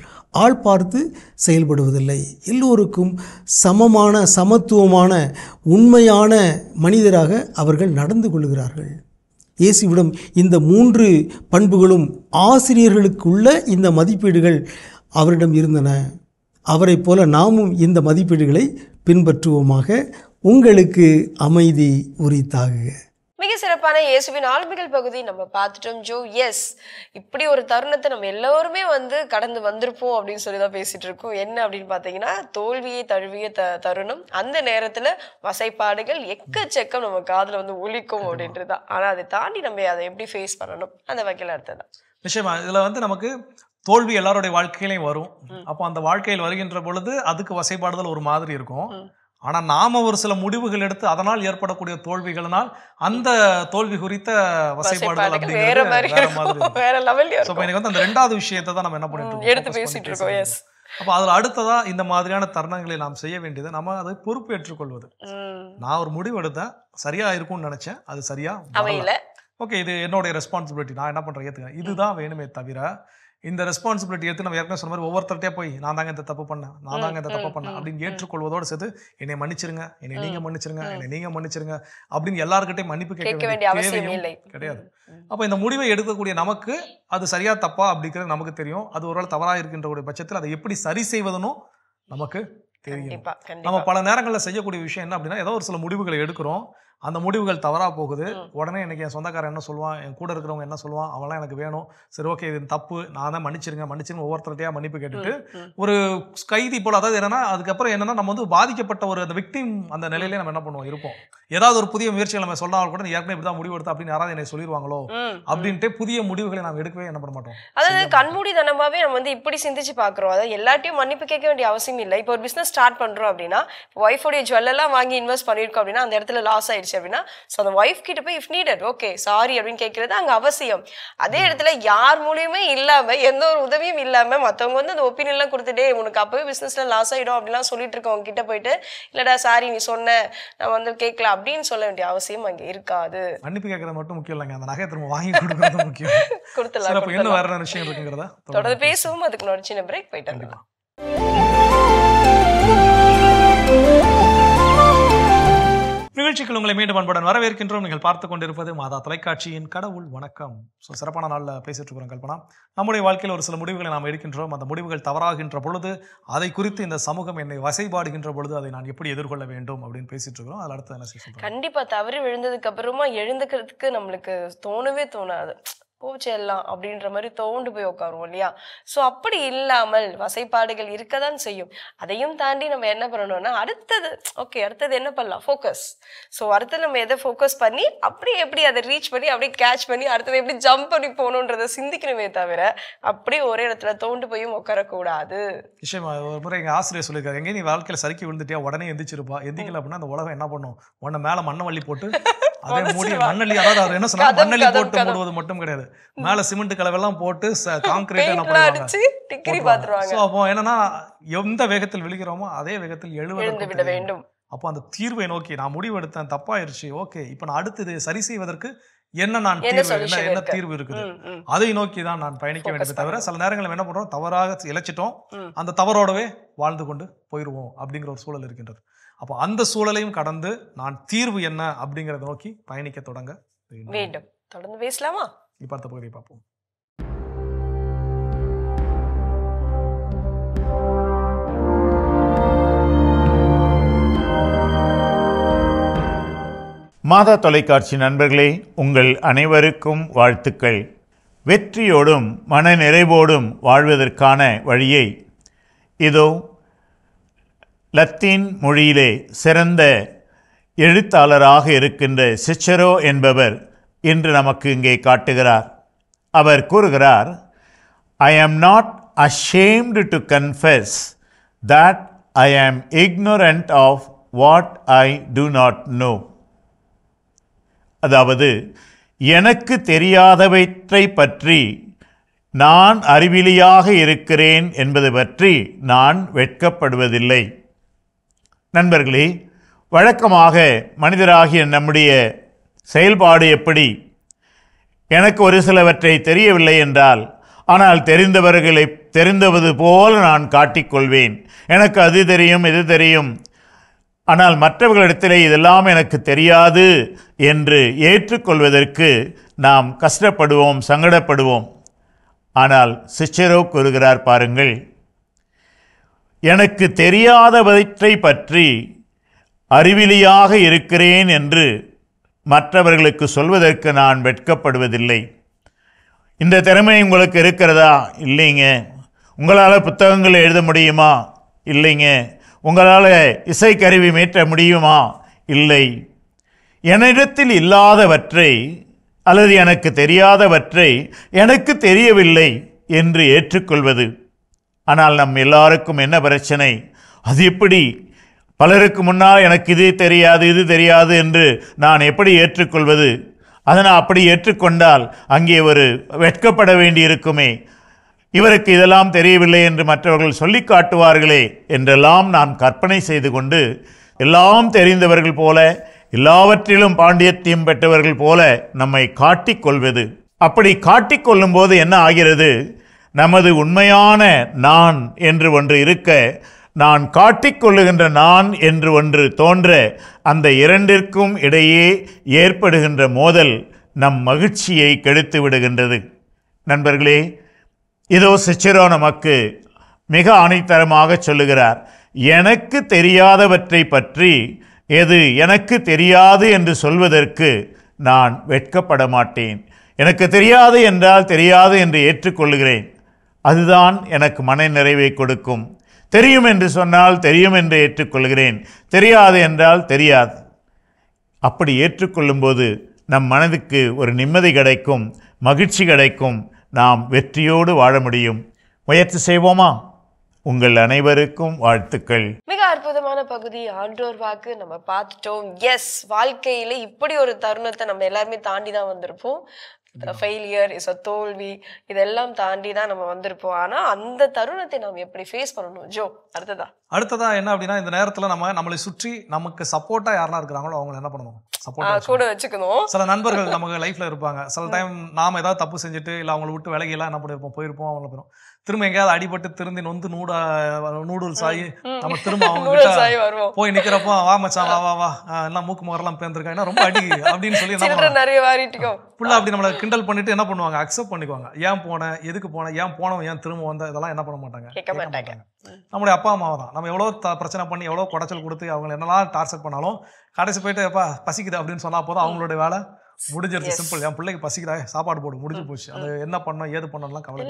ஆள் பார்த்து செயல்படுவதில்லை. எல்லோருக்கும் சமமான, சமத்துவமான, உண்மையான மனிதராக அவர்கள் நடந்து கொள்கிறார்கள். இயேசுவிடம் இந்த 3 பண்புகளும் ஆசிரியர்களுக்குள்ள இந்த மதிப்பீடுகள் அவரிடம் இருந்தன. அவரைப் போல நாமும் இந்த மதிப்பீடுகளை பின்பற்றுவோமாக. உங்களுக்கு அமைதி உரித்தாகுக. மிக சிறப்பான இயேசுவின் ஆளுமைகள் பகுதி நம்ம பார்த்துட்டோம் ஜோ. எஸ், இப்படி ஒரு தருணத்தை நம்ம எல்லோருமே வந்து கடந்து வந்திருப்போம் அப்படின்னு சொல்லி தான் பேசிட்டு இருக்கோம். என்ன அப்படின்னு பார்த்தீங்கன்னா, தோல்வியை தழுவிய தருணம். அந்த நேரத்தில் வசைப்பாடுகள் எக்கச்சக்கம் நம்ம காதில் வந்து ஒலிக்கும் அப்படின்றது தான். ஆனால் அதை தாண்டி நம்ம அதை எப்படி ஃபேஸ் பண்ணணும் அந்த வகையில் அடுத்ததான் நிச்சயமா. இதில் வந்து நமக்கு தோல்வி எல்லாருடைய வாழ்க்கையிலையும் வரும். அப்போ அந்த வாழ்க்கையில் வருகின்ற பொழுது அதுக்கு வசைப்பாடுதல் ஒரு மாதிரி இருக்கும். ஆனால் நாம ஒரு சில முடிவுகள் எடுத்து அதனால் ஏற்படக்கூடிய தோல்விகளினால் அந்த தோல்வி குறித்த வசைப்பாடுகள் வேற மாதிரி வேற லெவல்ல இருக்கும். இப்போ எனக்கு வந்து அந்த 2வது விஷயத்தை தான் நம்ம என்ன பண்ணிட்டு இருக்கோம், எடுத்து பேசிட்டு இருக்கோம். எஸ். அப்போ அதில் அடுத்ததா இந்த மாதிரியான தருணங்களை நாம் செய்ய வேண்டியது நம்ம அதை பொறுப்பு ஏற்றுக்கொள்வது. நான் ஒரு முடிவு எடுத்தேன், சரியா இருக்கும்னு நினைச்சேன், அது சரியா அமையல. ஓகே, இது என்னுடைய ரெஸ்பான்சிபிலிட்டி, நான் என்ன பண்றேன் ஏற்றுக்கிறேன். இதுதான் வேணுமே தவிர இந்த ரெஸ்பான்சிபிலிட்டி எடுத்து நம்ம ஏற்கனவே சொன்ன மாதிரி ஒவ்வொருத்தர்கிட்டே போய் நான் தாங்க இந்த தப்பு பண்ணேன், நான் தாங்க இந்த தப்பு பண்ணேன் அப்படின்னு ஏற்றுக்கொள்வதோடு சேர்த்து என்னை மன்னிச்சிருங்க, என்னை நீங்க மன்னிச்சிருங்க, என்னை நீங்க மன்னிச்சிருங்க அப்படின்னு எல்லாருக்கிட்டையும் மன்னிப்பு கேட்க வேண்டிய அவசியம் கிடையாது. அப்போ இந்த முடிவை எடுக்கக்கூடிய நமக்கு அது சரியா தப்பா அப்படிங்கிறது நமக்கு தெரியும். அது ஒருவேளை தவறாக இருக்கின்ற ஒரு பட்சத்தில் அதை எப்படி சரி செய்வதுன்னு நமக்கு தெரியும். நம்ம பல நேரங்களில் செய்யக்கூடிய விஷயம் என்ன அப்படின்னா, ஏதோ ஒரு சில முடிவுகளை எடுக்கிறோம், அந்த முடிவுகள் தவறாக போகுது. உடனே எனக்கு என் சொந்தக்காரன் என்ன சொல்லுவான், என் கூட இருக்கிறவங்க என்ன சொல்லுவான், அவெல்லாம் எனக்கு வேணும், சரி ஓகே இது தப்பு, நான் தான் மன்னிச்சிருங்க ஒவ்வொருத்தர்கிட்டையா மன்னிப்பு கேட்டுட்டு ஒரு கைதி போல. அதாவது என்னன்னா, அதுக்கப்புறம் என்னன்னா நம்ம வந்து பாதிக்கப்பட்ட ஒரு அந்த விக்டிம் அந்த நிலையிலே நம்ம என்ன பண்ணுவோம் இருப்போம். ஏதாவது ஒரு புதிய முயற்சிகள் நம்ம சொன்னாலும் கூட ஏற்கனவே இப்படிதான் முடிவு எடுத்தா அப்படின்னு யாராவது என்னை சொல்லிடுவாங்களோ அப்படின்ட்டு புதிய முடிவுகளை நாம் எடுக்கவே என்ன பண்ண மாட்டோம். அதாவது கண்மூடித்தனமாவே நம்ம வந்து இப்படி சிந்திச்சு பாக்குறோம். அதாவது எல்லாத்தையும் மன்னிப்பு கேட்க வேண்டிய அவசியம் இல்லை. இப்போ ஒரு பிசினஸ் ஸ்டார்ட் பண்றோம் அப்படின்னா, ஒய்ஃபோடைய ஜுவல்லெல்லாம் வாங்கி இன்வெஸ்ட் பண்ணிருக்கோம் அப்படின்னா அந்த இடத்துல லாஸ் ஆயிடுச்சு அப்படின்னா, ஸோ அந்த ஒய்ஃப் கிட்ட போய் இஃப் நீடட் ஓகே சாரி அப்படின்னு கேட்கறது அங்கே அவசியம். அதே இடத்துல யார் மூலியமே இல்லாம எந்த ஒரு உதவியும் இல்லாம மற்றவங்க வந்து அந்த ஒப்பீனியன்லாம் கொடுத்துட்டே உனக்கு அப்பவே பிசினஸ்ல லாஸ் ஆயிடும் அப்படிலாம் சொல்லிட்டு இருக்கவங்க கிட்ட போயிட்டு இல்லடா சாரி நீ சொன்ன நான் வந்து கேட்கல அப்படின்னு சொல்ல வேண்டிய அவசியம் அங்கே இருக்காது. மன்னிப்பு கேட்கறது மட்டும் முக்கியம் இல்லைங்க, அந்த நகையை திரும்ப வாங்கி கொடுக்கறது முக்கியம். கொடுத்துடலாம். என்ன வேற விஷயம் இருக்குங்கிறத தொடர்ந்து பேசுவோம். அதுக்கு ஒரு சின்ன பிரேக் போயிட்டு வந்துடலாம். நிகழ்ச்சிகள் உங்களை மீண்டும் அன்புடன் வரவேற்கின்றோம். நீங்கள் பார்த்து கொண்டிருப்பது மாதா தொலைக்காட்சியின் கடவுள் வணக்கம். ஸோ சிறப்பான நாளில் பேசிட்டு இருக்கிறோம். கல்பனா, நம்முடைய வாழ்க்கையில் ஒரு சில முடிவுகளை நாம் எடுக்கின்றோம். அந்த முடிவுகள் தவறாகின்ற பொழுது அதை குறித்து இந்த சமூகம் என்னை வசைபாடுகின்ற பொழுது அதை நான் எப்படி எதிர்கொள்ள வேண்டும் அப்படின்னு பேசிட்டு இருக்கிறோம். அதில் அடுத்து என்ன செய்ய கண்டிப்பா தவறி விழுந்ததுக்கு அப்புறமா எழுந்துக்கிறதுக்கு நம்மளுக்கு தோணவே தோணாது. போச்சு எல்லாம் அப்படின்ற மாதிரி தோண்டு போய் உட்காருவோம் இல்லையா? ஸோ அப்படி இல்லாமல் வசைப்பாடுகள் இருக்க தான் செய்யும். அதையும் தாண்டி நம்ம என்ன பண்ணணும்னா அடுத்தது என்ன பண்ணலாம், ஃபோக்கஸ். ஸோ அடுத்தது நம்ம எதை ஃபோக்கஸ் பண்ணி அப்படி எப்படி அதை ரீச் பண்ணி அப்படியே கேட்ச் பண்ணி அடுத்தது எப்படி ஜம்ப் பண்ணி போகணுன்றதை சிந்திக்கணுமே தவிர அப்படியே ஒரே இடத்துல தோண்டு போயும் உட்காரக்கூடாது. நிச்சயமா. ஒரு முறை எங்கள் ஆசிரியர் சொல்லியிருக்காரு, எங்கே நீ வாழ்க்கையில் சறுக்கி விழுந்துட்டியா உடனே எந்திரிச்சிருப்பா, எந்திக்கல அப்படின்னா அந்த உலகம் என்ன பண்ணும், உடனே மேலே மண்ணவள்ளி போட்டு அதே மூடி மண்ணள்ளி, அதாவது அவர் என்ன சொன்னா மண்ணள்ளி போட்டு மூடுவது மட்டும் கிடையாது, மேல சிமெண்ட் கலவெல்லாம் போட்டு கான்கிரீட் என்ன பண்ணுவாங்க. அப்போ என்னன்னா எந்த வேகத்தில் விழுகிறோமோ அதே வேகத்தில் எழுத வேண்டும். அப்போ அந்த தீர்வை நோக்கி நான் முடிவு எடுத்தேன், தப்பாயிருச்சு, ஓகே இப்போ நான் அடுத்தது சரி செய்வதற்கு என்ன தீர்வு இருக்குது அதை நோக்கி தான் நான் பயணிக்க வேண்டியது தவிர சில நேரங்களில் என்ன பண்றோம், தவறாக இழைச்சிட்டோம், அந்த தவறோடவே வாழ்ந்து கொண்டு போயிடுவோம் அப்படிங்கிற ஒரு சூழல் இருக்கின்றது. அப்போ அந்த சூழலையும் கடந்து நான் தீர்வு என்ன அப்படிங்கிறத நோக்கி பயணிக்க தொடங்க வேண்டும். தொடர்ந்து பேசலாமா? இப்ப அடுத்த பகுதியை பார்ப்போம். மாதா தொலைக்காட்சி நண்பர்களே, உங்கள் அனைவருக்கும் வாழ்த்துக்கள். வெற்றியோடும் மன நிறைவோடும் வாழ்வதற்கான வழியை இதோ லத்தீன் மொழியிலே சிறந்த எழுத்தாளராக இருக்கின்ற சிசரோ என்பவர் இன்று நமக்கு இங்கே காட்டுகிறார். அவர் கூறுகிறார், I am not ashamed to confess that I am ignorant of what I do not know. அதாவது எனக்கு தெரியாதவற்றை பற்றி நான் அறிவிலியாக இருக்கிறேன் என்பது பற்றி நான் வெட்கப்படுவதில்லை. நண்பர்களே, வழக்கமாக மனிதராகிய நம்முடைய செயல்பாடு எப்படி? எனக்கு ஒரு சிலவற்றை தெரியவில்லை என்றால், ஆனால் தெரிந்தவது போல நான் காட்டிக்கொள்வேன். எனக்கு அது தெரியும், இது தெரியும். ஆனால் மற்றவர்களிடத்திலே இதெல்லாம் எனக்கு தெரியாது என்று ஏற்றுக்கொள்வதற்கு நாம் கஷ்டப்படுவோம், சங்கடப்படுவோம். ஆனால் சிச்சரோ கூறுகிறார் பாருங்கள், எனக்கு தெரியாதவற்றை பற்றி அறிவிலியாக இருக்கிறேன் என்று மற்றவர்களுக்கு சொல்வதற்கு நான் வெட்கப்படுவதில்லை. இந்த திறமை உங்களுக்கு இருக்கிறதா? இல்லைங்க. உங்களால் புத்தகங்கள் எழுத முடியுமா? இல்லைங்க. உங்களால் இசைக்கருவி மீட்ட முடியுமா? இல்லை. என்னிடத்தில் இல்லாதவற்றை அல்லது எனக்கு தெரியாதவற்றை எனக்கு தெரியவில்லை என்று ஏற்றுக்கொள்வது. ஆனால் நம் எல்லாருக்கும் என்ன பிரச்சனை? அது எப்படி? பலருக்கு முன்னால் எனக்கு இது தெரியாது, இது தெரியாது என்று நான் எப்படி ஏற்றுக்கொள்வது? அதனால் அப்படி ஏற்றுக்கொண்டால் அங்கே ஒரு வெட்கப்பட வேண்டி இருக்குமே. இவருக்கு இதெல்லாம் தெரியவில்லை என்று மற்றவர்கள் சொல்லி காட்டுவார்களே என்றெல்லாம் நாம் கற்பனை செய்து கொண்டு எல்லாம் தெரிந்தவர்கள் போல, எல்லாவற்றிலும் பாண்டியத்தையும் பெற்றவர்கள் போல நம்மை காட்டிக்கொள்வது. அப்படி காட்டிக்கொள்ளும் போது என்ன ஆகிறது? நமது உண்மையான நான் என்று ஒன்று இருக்க, நான் காட்டிக்கொள்ளுகின்ற நான் என்று ஒன்று தோன்ற, அந்த இரண்டிற்கும் இடையே ஏற்படுகின்ற மோதல் நம் மகிழ்ச்சியை கெடுத்து விடுகின்றது. நண்பர்களே, இதோ சிச்சரோ நமக்கு மிக ஆணித்தரமாக சொல்லுகிறார், எனக்கு தெரியாதவற்றை பற்றி எது எனக்கு தெரியாது என்று சொல்வதற்கு நான் வெட்கப்பட மாட்டேன். எனக்கு தெரியாது என்றால் தெரியாது என்று ஏற்றுக்கொள்கிறேன். அதுதான் எனக்கு மன நிறைவை கொடுக்கும். தெரியும் என்று சொன்னால் தெரியும் என்று ஏற்றுக்கொள்கிறேன். தெரியாது என்றால் தெரியாது. அப்படி ஏற்றுக்கொள்ளும்போது நம் மனதுக்கு ஒரு நிம்மதி கிடைக்கும், மகிழ்ச்சி கிடைக்கும். நாம் வெற்றியோடு வாழ முடியும். முயற்சி செய்வோமா? உங்கள் அனைவருக்கும் வாழ்த்துக்கள். மிக அற்புதமான பகுதி ஆன்றோர் வாக்கு நம்ம பார்த்துட்டோம். எஸ், வாழ்க்கையில இப்படி ஒரு தருணத்தை நம்ம எல்லாருமே தாண்டி தான் வந்திருப்போம். ஃபெயிலியர் இஸ் அ தோல்வி, இதெல்லாம் தாண்டி தான் நம்ம வந்திருப்போம். ஆனா அந்த தருணத்தை நாம் எப்படி ஃபேஸ் பண்ணணும்? ஜோ, அடுத்ததா என்ன அப்படின்னா, இந்த நேரத்துல நம்மளை சுற்றி நமக்கு சப்போர்ட்டா யாரெல்லாம் இருக்கிறாங்களோ அவங்க என்ன பண்ணணும்? சப்போர்ட் கூட வச்சுக்கணும். சில நண்பர்கள் நமக்கு லைஃப்ல இருப்பாங்க. சில டைம் நாம ஏதாவது தப்பு செஞ்சுட்டு இல்ல அவங்களை விட்டு விலகி எல்லாம் என்ன பண்ணிருப்போம், போயிருப்போம். அவங்கள போயிடும் திரும்ப எங்கேயாவது அடிபட்டு திருந்தி நொந்து நூடுல்ஸ் ஆகி நம்ம திரும்ப அவங்க கிட்ட போய் நிக்கிறப்போ, வா மச்சான், வா வா வா, எல்லாம் மூக்கு முகரெல்லாம் பேர்ந்துருக்காங்க, ரொம்ப அடி அப்படின்னு சொல்லி புள்ள அப்படி நம்மளை கிண்டல் பண்ணிட்டு என்ன பண்ணுவாங்க, அக்செப்ட் பண்ணிக்குவாங்க. ஏன் போனேன், எதுக்கு போனேன், ஏன் போனோம், ஏன் திரும்ப வந்த, இதெல்லாம் என்ன பண்ண மாட்டாங்க. நம்மளுடைய அப்பா அம்மாவை தான். நம்ம எவ்வளோ பிரச்சனை பண்ணி எவ்வளோ குடைச்சல் கொடுத்து அவங்க என்னெல்லாம் டார்ச்சர் பண்ணாலும் கடைசி போயிட்டு எப்பா பசிக்குது அப்படின்னு சொன்னா போதும், அவங்களுடைய வேலை முடிஞ்சிருச்சு. சிம்பிள். என் பிள்ளைக்கு பசிக்குதா, சாப்பாடு போடு, முடிஞ்சு போச்சு. அது என்ன பண்ணோம் ஏது பண்ணலாம் கவலை.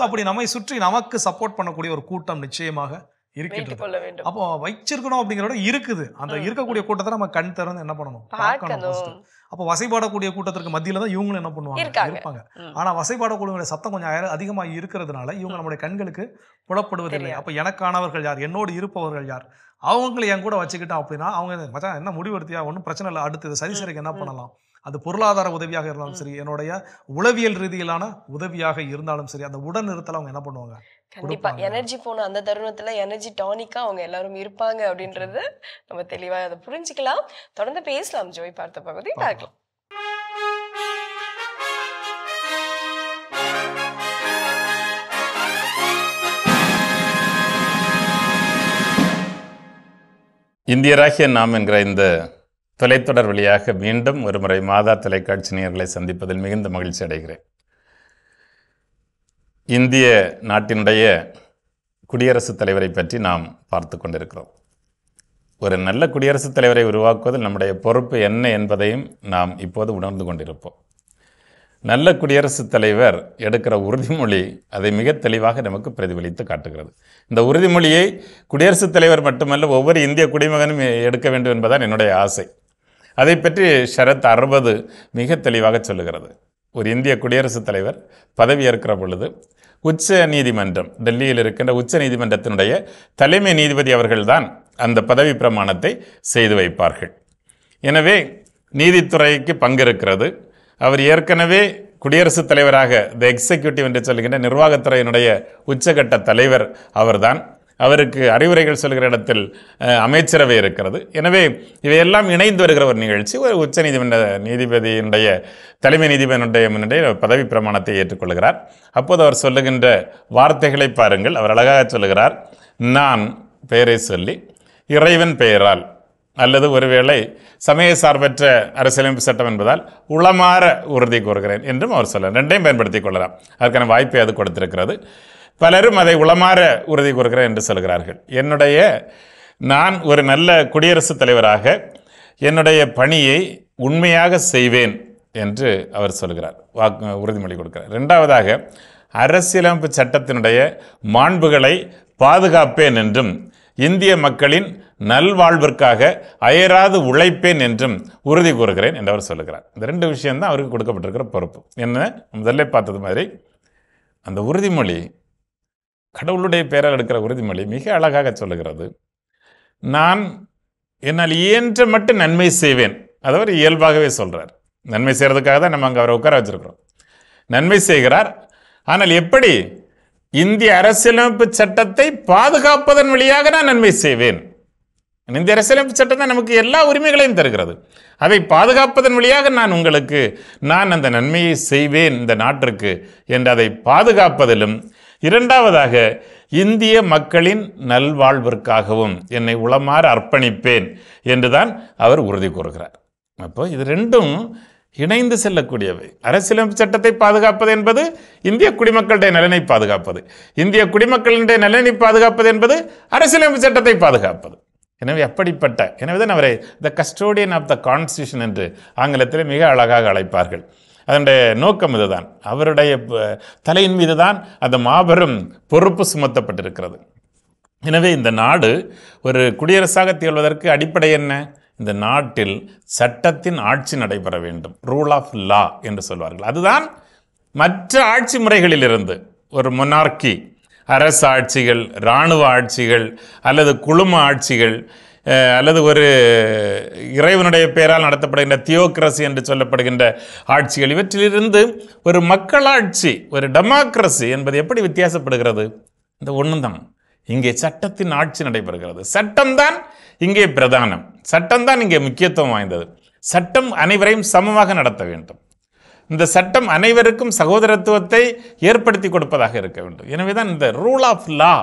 அப்படி நம்மை சுற்றி நமக்கு சப்போர்ட் பண்ணக்கூடிய ஒரு கூட்டம் நிச்சயமாக இருக்கின்றது. அப்போ வச்சிருக்கணும் அப்படிங்கிறத இருக்குது. அந்த இருக்கக்கூடிய கூட்டத்தை நம்ம கண் திறந்து என்ன பண்ணணும், பார்க்கணும். அப்போ வசைபாடக்கூடிய கூட்டத்திற்கு மத்தியில தான் இவங்களும் என்ன பண்ணுவாங்க, இருப்பாங்க. ஆனா வசைபாடக்கூடிய சத்தம் கொஞ்சம் அதிகமாக இருக்கிறதுனால இவங்க நம்மளுடைய கண்களுக்கு புலப்படுவதில்லை. அப்ப எனக்கானவர்கள் யார், என்னோடு இருப்பவர்கள் யார், அவங்களை என் கூட வச்சுக்கிட்டோம் அப்படின்னா அவங்க மச்சான் என்ன முடிவெடுத்தியா, ஒன்றும் பிரச்சனை இல்லை, அடுத்தது சரி சரிக்கு என்ன பண்ணலாம். அது பொருளாதார உதவியாக இருந்தாலும் சரி, என்னுடைய உளவியல் ரீதியிலான உதவியாக இருந்தாலும் சரி, அந்த உடனிருத்தல அவங்க என்ன பண்ணுவாங்க, கண்டிப்பா எனர்ஜி போன அந்த தருணத்துல எனர்ஜி டானிக்கா அவங்க எல்லாரும் இருப்பாங்க அப்படின்றது நம்ம தெளிவா அதை புரிஞ்சுக்கலாம். தொடர்ந்து பேசலாம் ஜோய். பார்த்த பகுதி பார்க்கலாம். இந்தியராகிய நாம் என்கிற இந்த தொலைத்தொடர் வழியாக மீண்டும் ஒரு முறை மாதா தொலைக்காட்சி நேயர்களை சந்திப்பதில் மிகுந்த மகிழ்ச்சி அடைகிறேன். இந்திய நாட்டினுடைய குடியரசுத் தலைவரை பற்றி நாம் பார்த்து கொண்டிருக்கிறோம். ஒரு நல்ல குடியரசுத் தலைவரை உருவாக்குவதில் நம்முடைய பொறுப்பு என்ன என்பதையும் நாம் இப்போது உணர்ந்து கொண்டிருப்போம். நல்ல குடியரசுத் தலைவர் எடுக்கிற உறுதிமொழி அதை மிக தெளிவாக நமக்கு பிரதிபலித்து காட்டுகிறது. இந்த உறுதிமொழியை குடியரசுத் தலைவர் மட்டுமல்ல, ஒவ்வொரு இந்திய குடிமகனும் எடுக்க வேண்டும் என்பதுதான் என்னுடைய ஆசை. அதை பற்றி ஷரத் 60 மிக தெளிவாக சொல்லுகிறது. ஒரு இந்திய குடியரசுத் தலைவர் பதவியேற்கிற பொழுது உச்ச நீதிமன்றம், டெல்லியில் இருக்கின்ற உச்ச நீதிமன்றத்தினுடைய தலைமை நீதிபதி அவர்கள்தான் அந்த பதவி பிரமாணத்தை செய்து வைப்பார்கள். எனவே நீதித்துறைக்கு பங்கு இருக்கிறது. அவர் ஏற்கனவே குடியரசுத் தலைவராக த எக்ஸிக்யூட்டிவ் என்று சொல்கின்ற நிர்வாகத்துறையினுடைய உச்சகட்ட தலைவர் அவர்தான். அவருக்கு அறிவுரைகள் சொல்கிற இடத்தில் அமைச்சரவை இருக்கிறது. எனவே இவையெல்லாம் இணைந்து வருகிற ஒரு நிகழ்ச்சி. ஒரு உச்ச நீதிமன்ற நீதிபதியினுடைய தலைமை நீதிபதியினுடைய பதவி பிரமாணத்தை ஏற்றுக்கொள்கிறார். அப்போது அவர் சொல்லுகின்ற வார்த்தைகளை பாருங்கள். அவர் அழகாக சொல்லுகிறார், நான் பெயரை சொல்லி இறைவன் பெயரால் அல்லது ஒருவேளை சமய சார்பற்ற அரசியலமைப்பு சட்டம் என்பதால் உளமாற உறுதி கூறுகிறேன் என்றும் அவர் சொல்ல, ரெண்டையும் பயன்படுத்திக் கொள்ளலாம். அதற்கான வாய்ப்பை அது கொடுத்திருக்கிறது. பலரும் அதை உளமாற உறுதி கூறுகிறேன் என்று சொல்கிறார்கள். நான் ஒரு நல்ல குடியரசுத் தலைவராக என்னுடைய பணியை உண்மையாக செய்வேன் என்று அவர் சொல்கிறார், உறுதிமொழி கொடுக்கிறார். இரண்டாவதாக, அரசியலமைப்பு சட்டத்தினுடைய மாண்புகளை பாதுகாப்பேன் என்றும் இந்திய மக்களின் நல்வாழ்விற்காக அயராது உழைப்பேன் என்றும் உறுதி கூறுகிறேன் என்று அவர் சொல்லுகிறார். இந்த ரெண்டு விஷயம்தான் அவருக்கு கொடுக்கப்பட்டிருக்கிற பொறுப்பு. என்ன, முதல்ல பார்த்தது மாதிரி அந்த உறுதிமொழி, கடவுளுடைய பெயரால் எடுக்கிற உறுதிமொழி மிக அழகாக சொல்லுகிறது. நான் என்னால் இயன்ற மட்டும் நன்மை செய்வேன். அதை அவர் இயல்பாகவே சொல்கிறார். நன்மை செய்கிறதுக்காக தான் நம்ம அங்கே அவரை உட்கார வச்சிருக்கிறோம். நன்மை செய்கிறார். ஆனால் எப்படி? இந்திய அரசியலமைப்பு சட்டத்தை பாதுகாப்பதன் வழியாக நான் நன்மை செய்வேன். இந்திய அரசியலமைப்பு சட்டம் தான் நமக்கு எல்லா உரிமைகளையும் தருகிறது. அதை பாதுகாப்பதன் வழியாக நான் அந்த நன்மையை செய்வேன் இந்த நாட்டிற்கு என்று அதை பாதுகாப்பதிலும், இரண்டாவதாக இந்திய மக்களின் நல்வாழ்விற்காகவும் என்னை உளமாற அர்ப்பணிப்பேன் என்றுதான் அவர் உறுதி கூறுகிறார். அப்போ இது ரெண்டும் இணைந்து செல்லக்கூடியவை. அரசியலமைப்பு சட்டத்தை பாதுகாப்பது என்பது இந்திய குடிமக்களுடைய நலனை பாதுகாப்பது, இந்திய குடிமக்களுடைய நலனை பாதுகாப்பது என்பது அரசியலமைப்பு சட்டத்தை பாதுகாப்பது. எனவே எனவேதான் அவரை த கஸ்டோடியன் ஆஃப் த கான்ஸ்டியூஷன் என்று ஆங்கிலத்தில் மிக அழகாக அழைப்பார்கள். அதனுடைய நோக்கம் இதுதான். அவருடைய தலையின் மீது தான் அந்த மாபெரும் பொறுப்பு சுமத்தப்பட்டிருக்கிறது. எனவே இந்த நாடு ஒரு குடியரசாக திகழ்வதற்கு அடிப்படை என்ன? இந்த நாட்டில் சட்டத்தின் ஆட்சி நடைபெற வேண்டும். ரூல் ஆஃப் லா என்று சொல்வார்கள். அதுதான் மற்ற ஆட்சி முறைகளிலிருந்து ஒரு மொனார்கி, அரசு ஆட்சிகள், இராணுவ ஆட்சிகள் அல்லது குழும ஆட்சிகள் அல்லது ஒரு இறைவனுடைய பெயரால் நடத்தப்படுகின்ற தியோக்ரசி என்று சொல்லப்படுகின்ற ஆட்சிகள், இவற்றிலிருந்து ஒரு மக்களாட்சி, ஒரு டெமோக்ரசி என்பது எப்படி வித்தியாசப்படுகிறது? இந்த ஒன்றுதான். இங்கே சட்டத்தின் ஆட்சி நடைபெறுகிறது. சட்டம்தான் இங்கே பிரதானம். சட்டம்தான் இங்கே முக்கியத்துவம் வாய்ந்தது. சட்டம் அனைவரையும் சமமாக நடத்த வேண்டும். இந்த சட்டம் அனைவருக்கும் சகோதரத்துவத்தை ஏற்படுத்தி கொடுப்பதாக இருக்க வேண்டும். எனவே தான் இந்த ரூல் ஆஃப் லா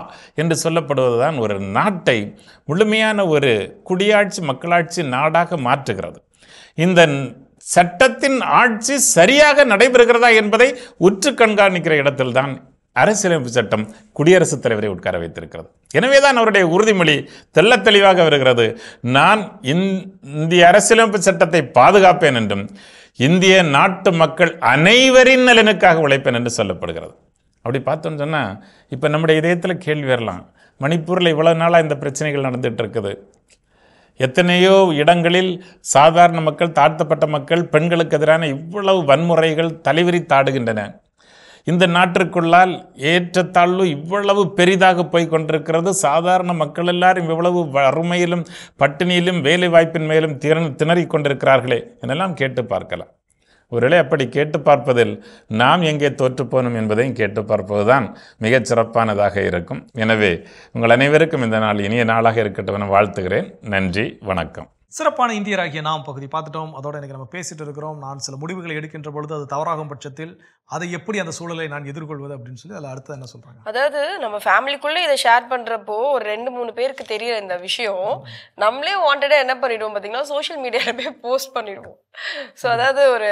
என்று சொல்லப்படுவதுதான் ஒரு நாட்டை முழுமையான ஒரு குடியாட்சி, மக்களாட்சி நாடாக மாற்றுகிறது. இந்த சட்டத்தின் ஆட்சி சரியாக நடைபெறுகிறதா என்பதை உற்று கண்காணிக்கிற இடத்தில்தான் அரசியலமைப்பு சட்டம் குடியரசுத் தலைவரை உட்கார வைத்திருக்கிறது. எனவேதான் அவருடைய உறுதிமொழி தெள்ளத் தெளிவாக வருகிறது. நான் இந்திய அரசியலமைப்பு சட்டத்தை பாதுகாப்பேன் என்றும் இந்திய நாட்டு மக்கள் அனைவரின் நலனுக்காக உழைப்பேன் என்று சொல்லப்படுகிறது. அப்படி பார்த்தோன்னு சொன்னால் இப்போ நம்முடைய இதயத்தில் கேள்வி வரலாம், மணிப்பூரில் இவ்வளவு நாளாக இந்த பிரச்சனைகள் நடந்துகிட்டு இருக்குது. எத்தனையோ இடங்களில் சாதாரண மக்கள், தாழ்த்தப்பட்ட மக்கள், பெண்களுக்கு எதிரான இவ்வளவு வன்முறைகள் தலைவிரித்தாடுகின்றன. இந்த நாட்டிற்குள்ளால் ஏற்றத்தாழ்வு இவ்வளவு பெரிதாக போய் கொண்டிருக்கிறது. சாதாரண மக்கள் எல்லாரும் இவ்வளவு வறுமையிலும் பட்டினியிலும் வேலை வாய்ப்பின் மேலும் திணறிக் கொண்டிருக்கிறார்களே என்னெல்லாம் கேட்டு பார்க்கலாம். ஒருவேளை அப்படி கேட்டு பார்ப்பதில் நாம் எங்கே தோற்றுப்போனோம் என்பதையும் கேட்டு பார்ப்பதுதான் மிகச் சிறப்பானதாக இருக்கும். எனவே உங்கள் அனைவருக்கும் இந்த நாள் இனிய நாளாக இருக்கட்டும் என வாழ்த்துகிறேன். நன்றி, வணக்கம். சிறப்பான இந்தியராகிய நாம் பகுதி பார்த்துட்டோம். அதோட இன்னைக்கு நம்ம பேசிட்டு இருக்கிறோம். நான் சில முடிவுகளை எடுக்கின்ற பொழுது அது தவறாகும் பட்சத்தில் அதை எப்படி அந்த சூழலை நான் எதிர்கொள்வது அப்படின்னு சொல்லி அதில் அடுத்து என்ன சொல்றாங்க. அதாவது நம்ம ஃபேமிலிக்குள்ளே இதை ஷேர் பண்றப்போ ஒரு 2-3 பேருக்கு தெரியற இந்த விஷயம் நம்மளே வாண்டடா என்ன பண்ணிடுவோம் பார்த்தீங்கன்னா, சோஷியல் மீடியால போய் போஸ்ட் பண்ணிடுவோம். ஸோ அதாவது ஒரு